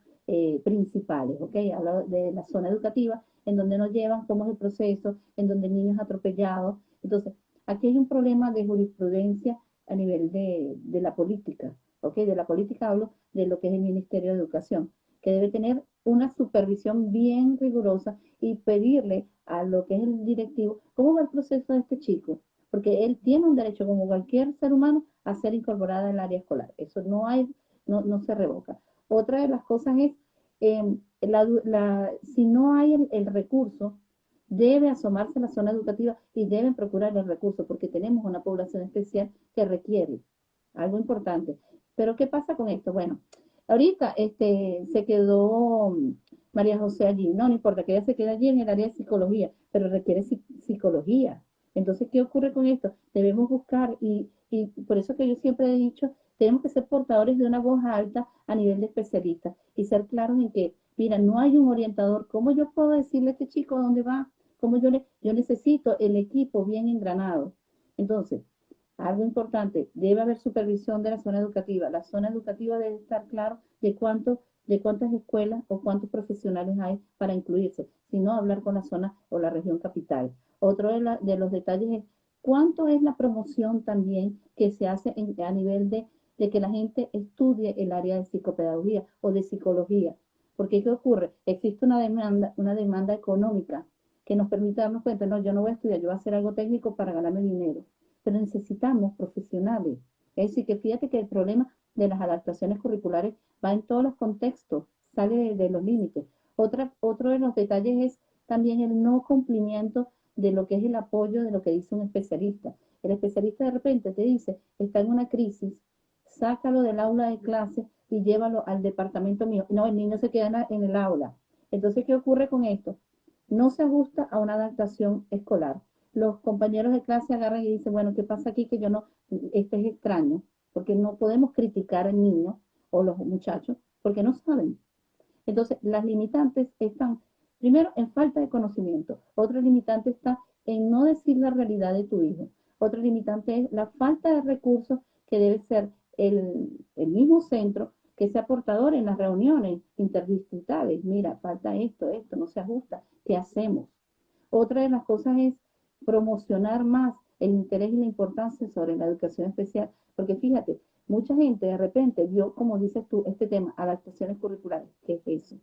principales, ¿ok? Hablo de la zona educativa, en donde nos llevan cómo es el proceso, en donde el niño es atropellado. Entonces, aquí hay un problema de jurisprudencia a nivel de la política, ¿ok? De la política hablo de lo que es el Ministerio de Educación, que debe tener una supervisión bien rigurosa y pedirle a lo que es el directivo cómo va el proceso de este chico, porque él tiene un derecho, como cualquier ser humano, a ser incorporada en el área escolar. Eso no hay, no se revoca. Otra de las cosas es, si no hay el recurso, debe asomarse a la zona educativa y deben procurar el recurso, porque tenemos una población especial que requiere algo importante. Pero ¿qué pasa con esto? Bueno, ahorita se quedó María José allí, no importa que ella se quede allí en el área de psicología, pero requiere psicología. Entonces, ¿qué ocurre con esto? Debemos buscar, y por eso que yo siempre he dicho, tenemos que ser portadores de una voz alta a nivel de especialistas y ser claros en que, mira, no hay un orientador. ¿Cómo yo puedo decirle a este chico a dónde va? ¿Cómo yo necesito el equipo bien engranado? Entonces, algo importante, debe haber supervisión de la zona educativa. La zona educativa debe estar claro de cuántas escuelas o cuántos profesionales hay para incluirse, sino hablar con la zona o la región capital. Otro de los detalles es cuánto es la promoción también que se hace a nivel de que la gente estudie el área de psicopedagogía o de psicología. Porque ¿qué ocurre? Existe una demanda económica que nos permite darnos cuenta, no, yo no voy a estudiar, yo voy a hacer algo técnico para ganarme dinero, pero necesitamos profesionales. Es decir, que fíjate que el problema de las adaptaciones curriculares va en todos los contextos, sale de los límites. Otro de los detalles es también el no cumplimiento de lo que es el apoyo de lo que dice un especialista. El especialista de repente te dice, está en una crisis, sácalo del aula de clase y llévalo al departamento mío. No, el niño se queda en el aula. Entonces, ¿qué ocurre con esto? No se ajusta a una adaptación escolar. Los compañeros de clase agarran y dicen, bueno, ¿qué pasa aquí? Que yo no, este es extraño, porque no podemos criticar al niño o los muchachos, porque no saben. Entonces, las limitantes están, primero, en falta de conocimiento. Otra limitante está en no decir la realidad de tu hijo. Otra limitante es la falta de recursos que debe ser el mismo centro que sea portador en las reuniones interdistritales. Mira, falta esto, no se ajusta. ¿Qué hacemos? Otra de las cosas es promocionar más el interés y la importancia sobre la educación especial, porque fíjate, mucha gente de repente vio, como dices tú, este tema, adaptaciones curriculares. ¿Qué es eso?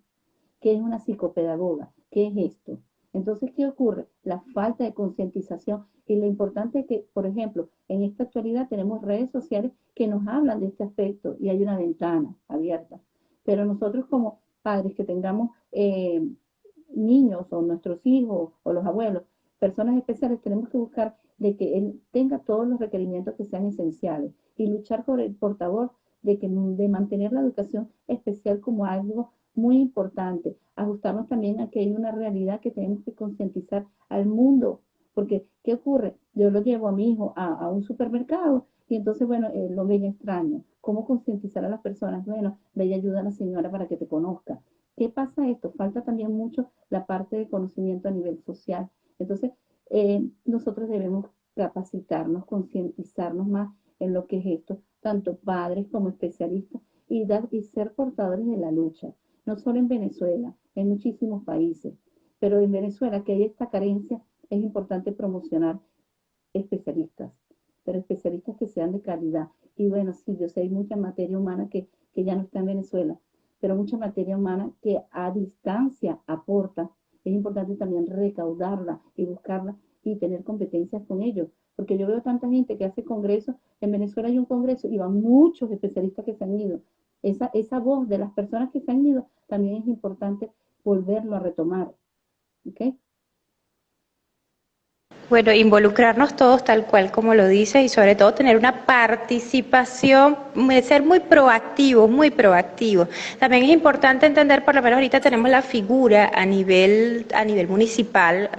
¿Qué es una psicopedagoga? ¿Qué es esto? Entonces, ¿qué ocurre? La falta de concientización y lo importante es que, por ejemplo, en esta actualidad tenemos redes sociales que nos hablan de este aspecto y hay una ventana abierta. Pero nosotros como padres que tengamos niños o nuestros hijos o los abuelos, personas especiales, tenemos que buscar de que él tenga todos los requerimientos que sean esenciales y luchar por el portavoz de mantener la educación especial como algo muy importante. Ajustarnos también a que hay una realidad que tenemos que concientizar al mundo. Porque, ¿qué ocurre? Yo lo llevo a mi hijo a un supermercado y entonces, bueno, lo ven extraño. ¿Cómo concientizar a las personas? Bueno, ve y ayuda a la señora para que te conozca. ¿Qué pasa esto? Falta también mucho la parte de conocimiento a nivel social. Entonces, nosotros debemos capacitarnos, concientizarnos más en lo que es esto, tanto padres como especialistas, y ser portadores de la lucha, no solo en Venezuela, en muchísimos países, pero en Venezuela que hay esta carencia, es importante promocionar especialistas, pero especialistas que sean de calidad. Y bueno, sí, yo sé, hay mucha materia humana que ya no está en Venezuela, pero mucha materia humana que a distancia aporta. Es importante también recaudarla y buscarla y tener competencias con ellos, porque yo veo tanta gente que hace congresos, en Venezuela hay un congreso y van muchos especialistas que se han ido. Esa voz de las personas que se han ido también es importante volverlo a retomar. ¿Ok? Bueno, involucrarnos todos tal cual como lo dices y sobre todo tener una participación, ser muy proactivos, muy proactivos. También es importante entender, por lo menos ahorita tenemos la figura a nivel municipal,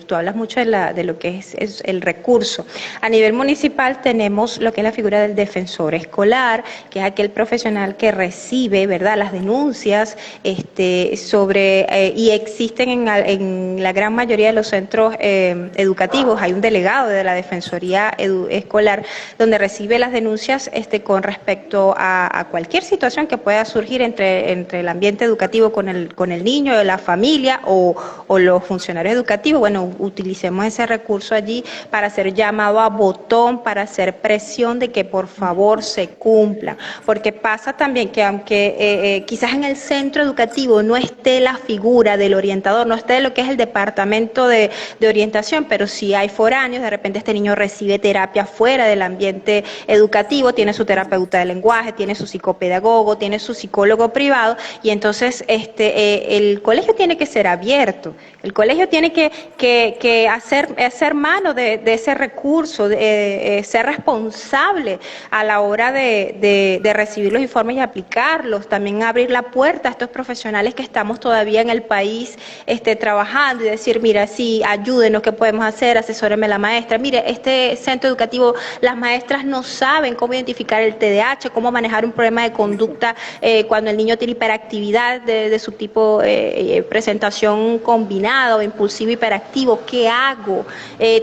tú hablas mucho de lo que es el recurso. A nivel municipal tenemos lo que es la figura del defensor escolar, que es aquel profesional que recibe, ¿verdad?, las denuncias y existen en la gran mayoría de los centros educativos educativos, hay un delegado de la Defensoría Escolar donde recibe las denuncias con respecto a cualquier situación que pueda surgir entre el ambiente educativo con el niño, la familia o los funcionarios educativos. Bueno, utilicemos ese recurso allí para hacer llamado a botón, para hacer presión de que por favor se cumplan, porque pasa también que aunque quizás en el centro educativo no esté la figura del orientador, no esté lo que es el departamento de orientación, pero si hay foráneos, de repente este niño recibe terapia fuera del ambiente educativo, tiene su terapeuta de lenguaje, tiene su psicopedagogo, tiene su psicólogo privado, y entonces el colegio tiene que ser abierto, el colegio tiene que hacer mano de ese recurso, ser responsable a la hora de recibir los informes y aplicarlos, también abrir la puerta a estos profesionales que estamos todavía en el país trabajando y decir, mira, sí, ayúdenos, ¿qué podemos hacer? Asesóreme la maestra. Mire, este centro educativo, las maestras no saben cómo identificar el TDAH, cómo manejar un problema de conducta cuando el niño tiene hiperactividad de su tipo presentación combinada o impulsivo hiperactivo. ¿Qué hago?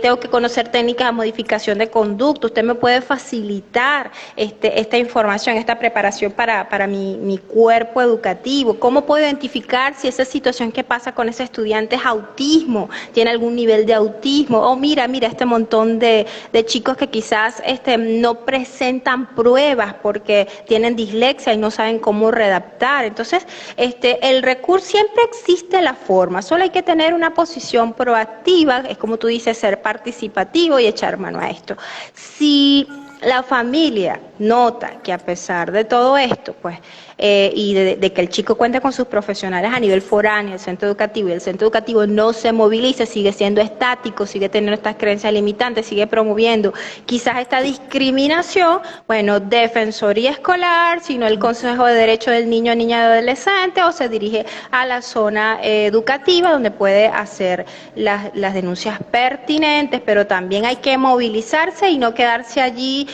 Tengo que conocer técnicas de modificación de conducta. Usted me puede facilitar esta información, esta preparación para mi cuerpo educativo. ¿Cómo puedo identificar si esa situación que pasa con ese estudiante es autismo, tiene algún nivel de autismo? O mira, este montón de chicos que quizás no presentan pruebas porque tienen dislexia y no saben cómo redactar. Entonces, el recurso, siempre existe la forma, solo hay que tener una posición proactiva, es como tú dices, ser participativo y echar mano a esto. Si la familia nota que a pesar de todo esto, pues, y de que el chico cuente con sus profesionales a nivel foráneo, el centro educativo, y el centro educativo no se moviliza, sigue siendo estático, sigue teniendo estas creencias limitantes, sigue promoviendo quizás esta discriminación, bueno, Defensoría Escolar, sino el Consejo de Derecho del Niño, Niña y Adolescente, o se dirige a la zona educativa donde puede hacer las denuncias pertinentes, pero también hay que movilizarse y no quedarse allí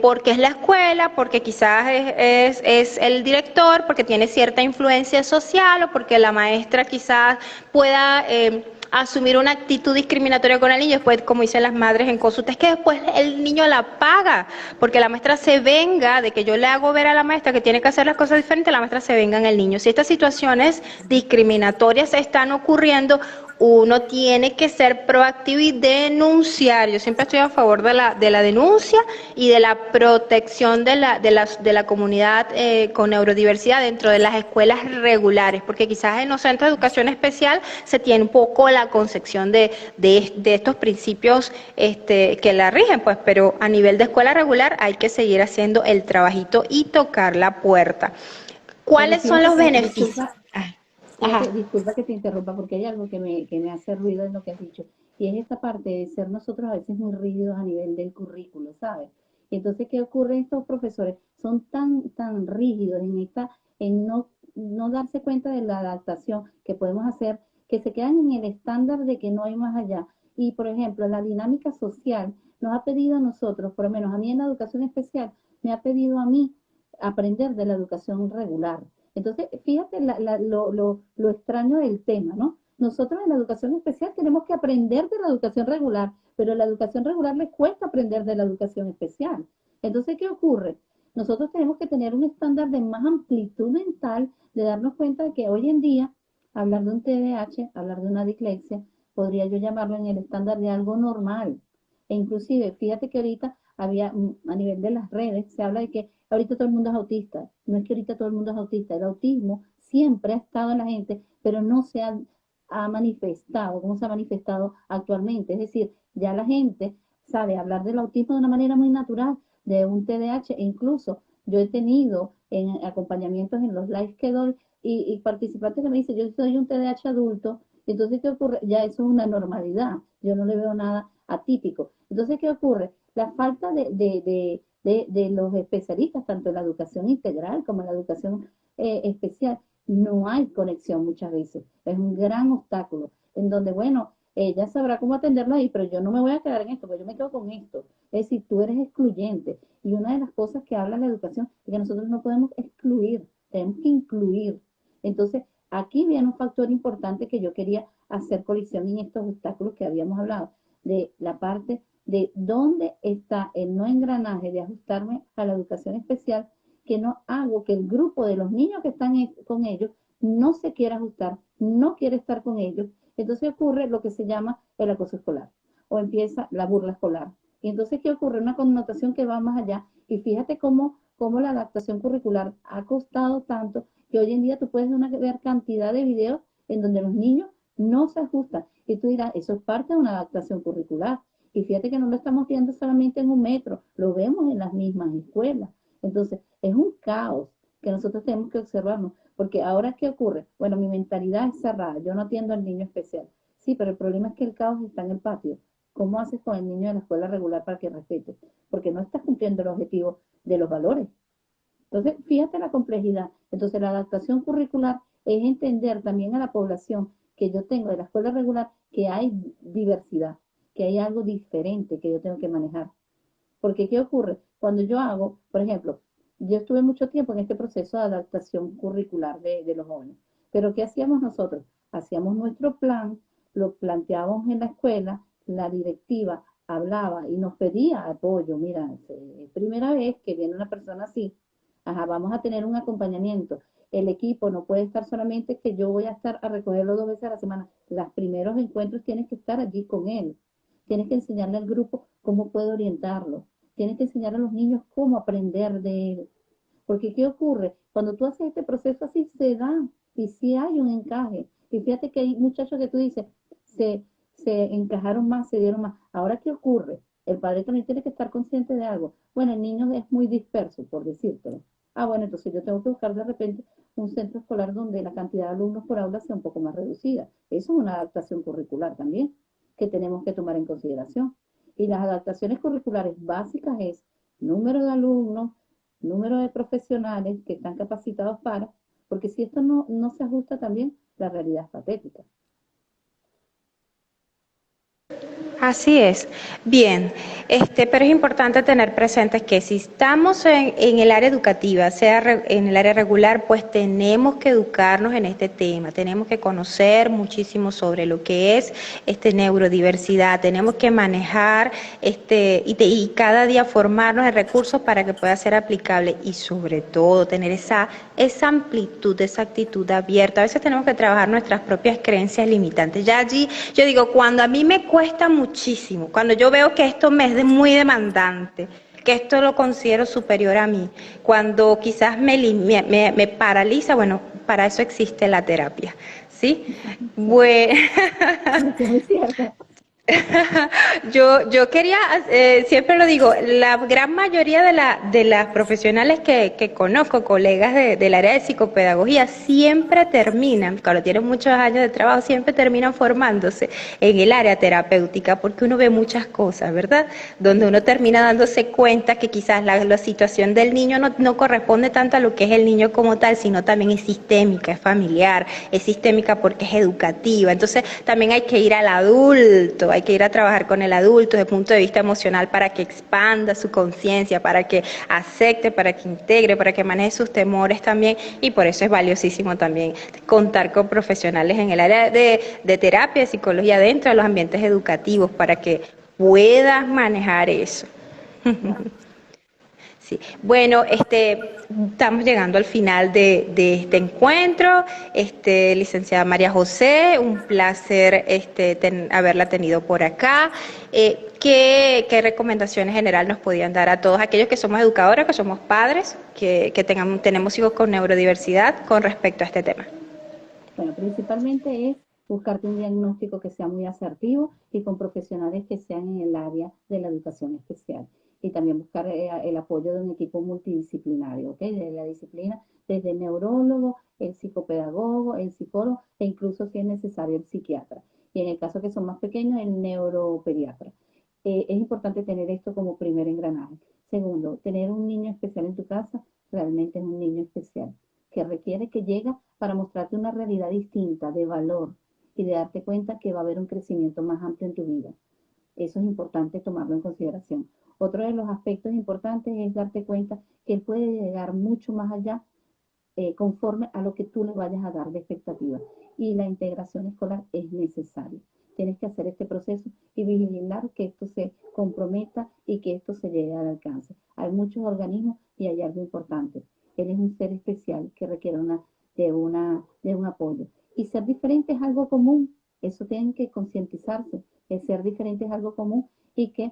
porque es la escuela, porque quizás es el director, porque tiene cierta influencia social o porque la maestra quizás pueda asumir una actitud discriminatoria con el niño. Después, como dicen las madres en consulta, es que después el niño la paga, porque la maestra se venga de que yo le hago ver a la maestra que tiene que hacer las cosas diferentes, la maestra se venga en el niño. Si estas situaciones discriminatorias están ocurriendo, uno tiene que ser proactivo y denunciar. Yo siempre estoy a favor de la denuncia y de la protección de la comunidad con neurodiversidad dentro de las escuelas regulares, porque quizás en los centros de educación especial se tiene un poco la concepción de estos principios que la rigen, pues, pero a nivel de escuela regular hay que seguir haciendo el trabajito y tocar la puerta. Pero ¿Cuáles son fíjate los que, beneficios? Ajá. disculpa que te interrumpa, porque hay algo que me hace ruido en lo que has dicho, y es esta parte de ser nosotros a veces muy rígidos a nivel del currículo, ¿sabes? Y entonces, ¿qué ocurre? Estos profesores son tan rígidos en no darse cuenta de la adaptación que podemos hacer, que se quedan en el estándar de que no hay más allá. Y, por ejemplo, la dinámica social nos ha pedido a nosotros, por lo menos a mí en la educación especial, me ha pedido a mí aprender de la educación regular. Entonces, fíjate lo extraño del tema, ¿no? Nosotros en la educación especial tenemos que aprender de la educación regular, pero a la educación regular les cuesta aprender de la educación especial. Entonces, ¿qué ocurre? Nosotros tenemos que tener un estándar de más amplitud mental, de darnos cuenta de que hoy en día hablar de un TDAH, hablar de una dislexia, podría yo llamarlo en el estándar de algo normal. E inclusive, fíjate que ahorita había, a nivel de las redes, se habla de que ahorita todo el mundo es autista. No es que ahorita todo el mundo es autista. El autismo siempre ha estado en la gente, pero no se ha manifestado, como se ha manifestado actualmente. Es decir, ya la gente sabe hablar del autismo de una manera muy natural, de un TDAH, e incluso yo he tenido en acompañamientos en los lives que doy y participantes que me dicen, yo soy un TDAH adulto, entonces, ¿qué ocurre? Ya eso es una normalidad, yo no le veo nada atípico. Entonces, ¿qué ocurre? La falta de los especialistas, tanto en la educación integral como en la educación especial, no hay conexión muchas veces. Es un gran obstáculo, en donde, bueno, ella sabrá cómo atenderlo ahí, pero yo no me voy a quedar en esto, porque yo me quedo con esto. Es decir, tú eres excluyente. Y una de las cosas que habla la educación es que nosotros no podemos excluir, tenemos que incluir. Entonces, aquí viene un factor importante que yo quería hacer colisión en estos obstáculos que habíamos hablado. de la parte de dónde está el no engranaje de ajustarme a la educación especial, que no hago que el grupo de los niños que están con ellos no se quiera ajustar, no quiere estar con ellos. Entonces ocurre lo que se llama el acoso escolar o empieza la burla escolar. Y entonces, ¿qué ocurre? Una connotación que va más allá. Y fíjate cómo la adaptación curricular ha costado tanto que hoy en día tú puedes ver cantidad de videos en donde los niños no se ajustan. Y tú dirás, eso es parte de una adaptación curricular. Y fíjate que no lo estamos viendo solamente en un metro, lo vemos en las mismas escuelas. Entonces, es un caos que nosotros tenemos que observarnos. Porque ahora, ¿qué ocurre? Bueno, mi mentalidad es cerrada, yo no atiendo al niño especial. Sí, pero el problema es que el caos está en el patio. ¿Cómo haces con el niño de la escuela regular para que respete? Porque no estás cumpliendo el objetivo de los valores. Entonces, fíjate la complejidad. Entonces, la adaptación curricular es entender también a la población que yo tengo de la escuela regular que hay diversidad, que hay algo diferente que yo tengo que manejar. Porque, ¿qué ocurre? Cuando yo hago, por ejemplo, yo estuve mucho tiempo en este proceso de adaptación curricular de los jóvenes. Pero, ¿qué hacíamos nosotros? Hacíamos nuestro plan, lo planteábamos en la escuela, la directiva hablaba y nos pedía apoyo. Mira, es primera vez que viene una persona así, ajá, vamos a tener un acompañamiento. El equipo no puede estar solamente que yo voy a estar a recogerlo 2 veces a la semana. Los primeros encuentros tienes que estar allí con él. Tienes que enseñarle al grupo cómo puede orientarlo. Tienes que enseñar a los niños cómo aprender de él. Porque ¿qué ocurre? Cuando tú haces este proceso así se da y sí hay un encaje. Y fíjate que hay muchachos que tú dices, se, se encajaron más, se dieron más. Ahora, ¿qué ocurre? El padre también tiene que estar consciente de algo. Bueno, el niño es muy disperso, por decírtelo. Ah, bueno, entonces yo tengo que buscar de repente un centro escolar donde la cantidad de alumnos por aula sea un poco más reducida. Eso es una adaptación curricular también que tenemos que tomar en consideración. Y las adaptaciones curriculares básicas es número de alumnos, número de profesionales que están capacitados para, porque si esto no se ajusta también, la realidad es patética. Así es. Bien, pero es importante tener presentes que si estamos en el área educativa, sea en el área regular, pues tenemos que educarnos en este tema, tenemos que conocer muchísimo sobre lo que es neurodiversidad, tenemos que manejar y cada día formarnos en recursos para que pueda ser aplicable y sobre todo tener esa amplitud, esa actitud abierta. A veces tenemos que trabajar nuestras propias creencias limitantes. Ya allí, yo digo, cuando a mí me cuesta muchísimo, cuando yo veo que esto me es muy demandante, que esto lo considero superior a mí, cuando quizás me paraliza, bueno, para eso existe la terapia, ¿sí? Sí, Bueno, eso es muy cierto. yo quería, siempre lo digo, la gran mayoría de las profesionales que conozco, colegas del área de psicopedagogía, siempre terminan, cuando tienen muchos años de trabajo, siempre terminan formándose en el área terapéutica, porque uno ve muchas cosas, ¿verdad? Donde uno termina dándose cuenta que quizás la situación del niño no corresponde tanto a lo que es el niño como tal, sino también es sistémica, es familiar, es sistémica porque es educativa. Entonces también hay que ir al adulto, hay que ir a trabajar con el adulto desde el punto de vista emocional para que expanda su conciencia, para que acepte, para que integre, para que maneje sus temores también, y por eso es valiosísimo también contar con profesionales en el área de terapia, de psicología dentro de los ambientes educativos para que puedas manejar eso. Claro. Sí. Bueno, estamos llegando al final de este encuentro. Licenciada María José, un placer haberla tenido por acá. ¿Qué recomendaciones general nos podían dar a todos aquellos que somos educadores, que somos padres, que tenemos hijos con neurodiversidad con respecto a este tema? Bueno, principalmente es buscarte un diagnóstico que sea muy asertivo y con profesionales que sean en el área de la educación especial. Y también buscar el apoyo de un equipo multidisciplinario, ¿ok? De la disciplina, desde el neurólogo, el psicopedagogo, el psicólogo e incluso si es necesario el psiquiatra. Y en el caso que son más pequeños, el neuropediatra. Es importante tener esto como primer engranaje. Segundo, tener un niño especial en tu casa realmente es un niño especial que requiere que llega para mostrarte una realidad distinta, de valor y de darte cuenta que va a haber un crecimiento más amplio en tu vida. Eso es importante tomarlo en consideración. Otro de los aspectos importantes es darte cuenta que él puede llegar mucho más allá conforme a lo que tú le vayas a dar de expectativa. Y la integración escolar es necesaria. tienes que hacer este proceso y vigilar que esto se comprometa y que esto se llegue al alcance. Hay muchos organismos y hay algo importante. Él es un ser especial que requiere de un apoyo. Y ser diferente es algo común. Eso tienen que concientizarse. Que ser diferente es algo común y que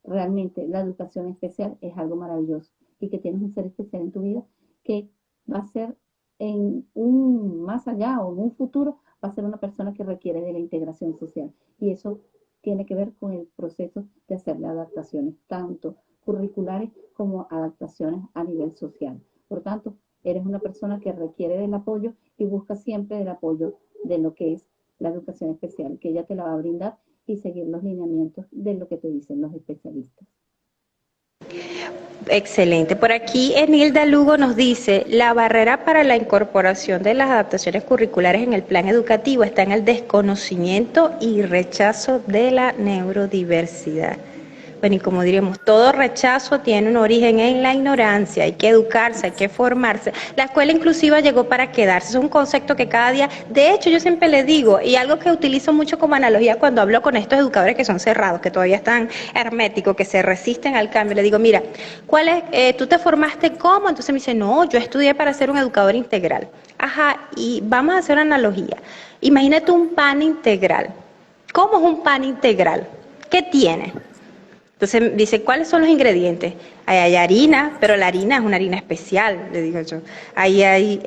realmente la educación especial es algo maravilloso. Y que tienes un ser especial en tu vida que va a ser en un más allá o en un futuro, va a ser una persona que requiere de la integración social. Y eso tiene que ver con el proceso de hacerle adaptaciones, tanto curriculares como adaptaciones a nivel social. Por tanto, eres una persona que requiere del apoyo y busca siempre el apoyo de lo que es la educación especial, que ella te la va a brindar y seguir los lineamientos de lo que te dicen los especialistas. Excelente. Por aquí Enilda Lugo nos dice, la barrera para la incorporación de las adaptaciones curriculares en el plan educativo está en el desconocimiento y rechazo de la neurodiversidad. Bueno, y como diríamos, todo rechazo tiene un origen en la ignorancia, hay que educarse, hay que formarse. La escuela inclusiva llegó para quedarse, es un concepto que cada día, de hecho yo siempre le digo, y algo que utilizo mucho como analogía cuando hablo con estos educadores que son cerrados, que todavía están herméticos, que se resisten al cambio, le digo, mira, ¿tú te formaste cómo? Entonces me dice, no, yo estudié para ser un educador integral. Ajá, y vamos a hacer una analogía. Imagínate un pan integral. ¿Cómo es un pan integral? ¿Qué tiene? Entonces dice, ¿cuáles son los ingredientes? Hay harina, pero la harina es una harina especial, le digo yo. Ahí hay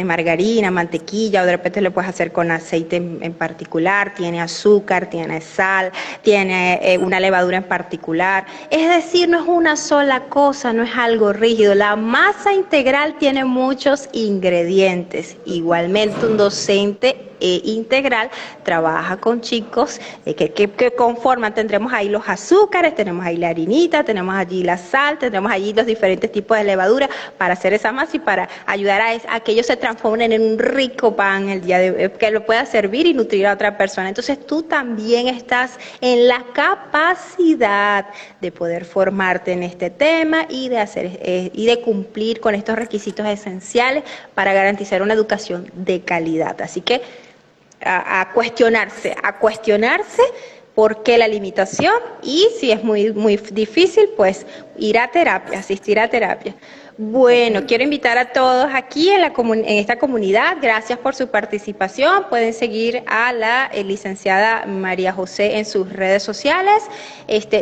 margarina, mantequilla, o de repente lo puedes hacer con aceite en particular, tiene azúcar, tiene sal, tiene una levadura en particular. Es decir, no es una sola cosa, no es algo rígido. La masa integral tiene muchos ingredientes. Igualmente un docente integral trabaja con chicos que conforman, tendremos ahí los azúcares, tenemos ahí la harinita, tenemos allí la sal, tendremos allí los diferentes tipos de levadura para hacer esa masa y para ayudar a que ellos se transformen en un rico pan el día de que lo pueda servir y nutrir a otra persona. Entonces tú también estás en la capacidad de poder formarte en este tema y de hacer y de cumplir con estos requisitos esenciales para garantizar una educación de calidad. Así que a cuestionarse por qué la limitación y si es muy difícil, pues ir a terapia, asistir a terapia. Bueno, quiero invitar a todos aquí en esta comunidad, gracias por su participación, pueden seguir a la licenciada María José en sus redes sociales,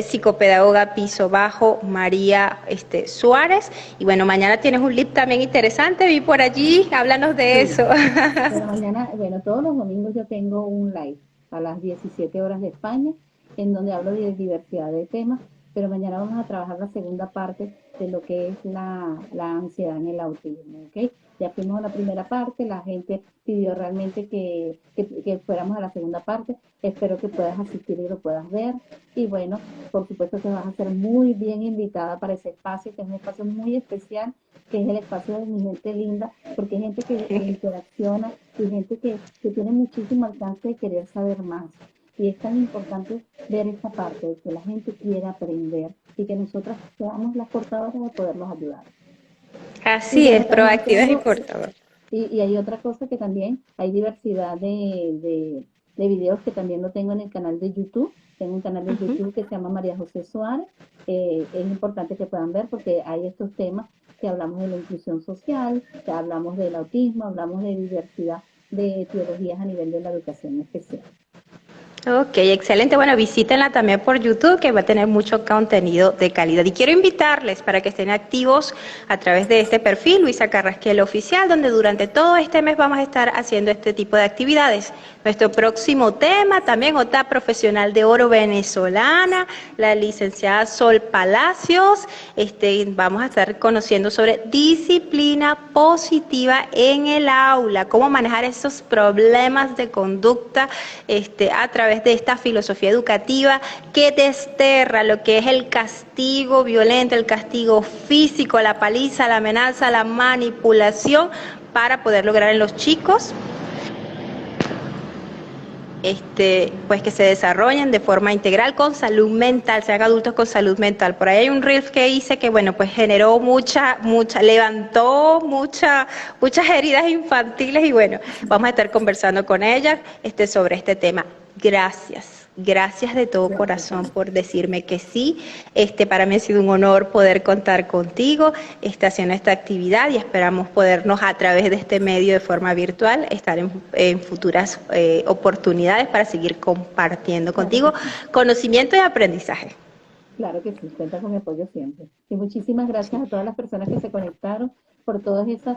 psicopedagoga piso bajo María Suárez, y bueno, mañana tienes un live también interesante, vi por allí, háblanos de eso. Pero mañana, bueno, todos los domingos yo tengo un live a las 17 horas de España, en donde hablo de diversidad de temas, pero mañana vamos a trabajar la segunda parte de lo que es la ansiedad en el autismo, ¿ok? Ya fuimos a la primera parte, la gente pidió realmente que fuéramos a la segunda parte, espero que puedas asistir y lo puedas ver, y bueno, por supuesto que vas a ser muy bien invitada para ese espacio, que es un espacio muy especial, que es el espacio de mi gente linda, porque hay gente que interacciona y gente que tiene muchísimo alcance de querer saber más. Y es tan importante ver esta parte, de que la gente quiera aprender y que nosotras seamos las portadoras de poderlos ayudar. Así es, proactivas y portadoras. Y hay otra cosa que también, hay diversidad de videos que también lo tengo en el canal de YouTube. Tengo un canal de YouTube que se llama María José Suárez. Es importante que puedan ver porque hay estos temas que hablamos de la inclusión social, que hablamos del autismo, hablamos de diversidad de etiologías a nivel de la educación especial. Ok, excelente. Bueno, visítenla también por YouTube, que va a tener mucho contenido de calidad. Y quiero invitarles para que estén activos a través de este perfil, Luisa Carrasquel Oficial, donde durante todo este mes vamos a estar haciendo este tipo de actividades. Nuestro próximo tema, también otra profesional de oro venezolana, la licenciada Sol Palacios. Vamos a estar conociendo sobre disciplina positiva en el aula, cómo manejar esos problemas de conducta a través de esta filosofía educativa que desterra lo que es el castigo violento, el castigo físico, la paliza, la amenaza, la manipulación, para poder lograr en los chicos pues que se desarrollen de forma integral con salud mental, sean adultos con salud mental. Por ahí hay un reel que hice que, bueno, pues generó levantó muchas heridas infantiles y bueno, vamos a estar conversando con ellas sobre este tema. Gracias de todo Gracias, corazón Tania. por decirme que sí. Para mí ha sido un honor poder contar contigo, haciendo esta actividad y esperamos podernos a través de este medio de forma virtual estar en futuras oportunidades para seguir compartiendo Claro que contigo sí. conocimiento y aprendizaje. Claro que sí, cuenta con mi apoyo siempre. Y muchísimas gracias a todas las personas que se conectaron por todos esos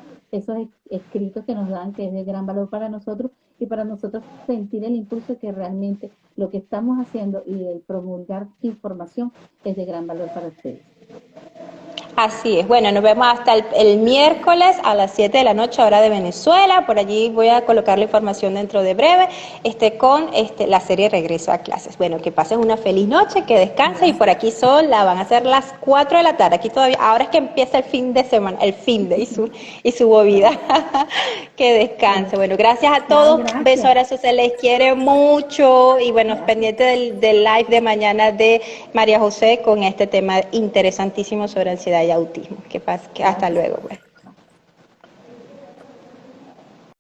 escritos que nos dan, que es de gran valor para nosotros y para nosotros sentir el impulso que realmente lo que estamos haciendo y el promulgar información es de gran valor para ustedes. Así es. Bueno, nos vemos hasta el miércoles a las 7 de la noche, hora de Venezuela. Por allí voy a colocar la información dentro de breve, con la serie Regreso a Clases. Bueno, que pases una feliz noche, que descanses y por Gracias. aquí van a ser las 4 de la tarde. Aquí todavía, ahora es que empieza el fin de semana, el fin de y su movida. Claro. Que Bueno, descanse. Bueno, gracias a chao, todos. Besos, gracias. abrazos, se les quiere mucho. Y bueno, Gracias. pendiente del live de mañana de María José con este tema interesantísimo sobre ansiedad y autismo. Que pase, que hasta Gracias. luego. Pues.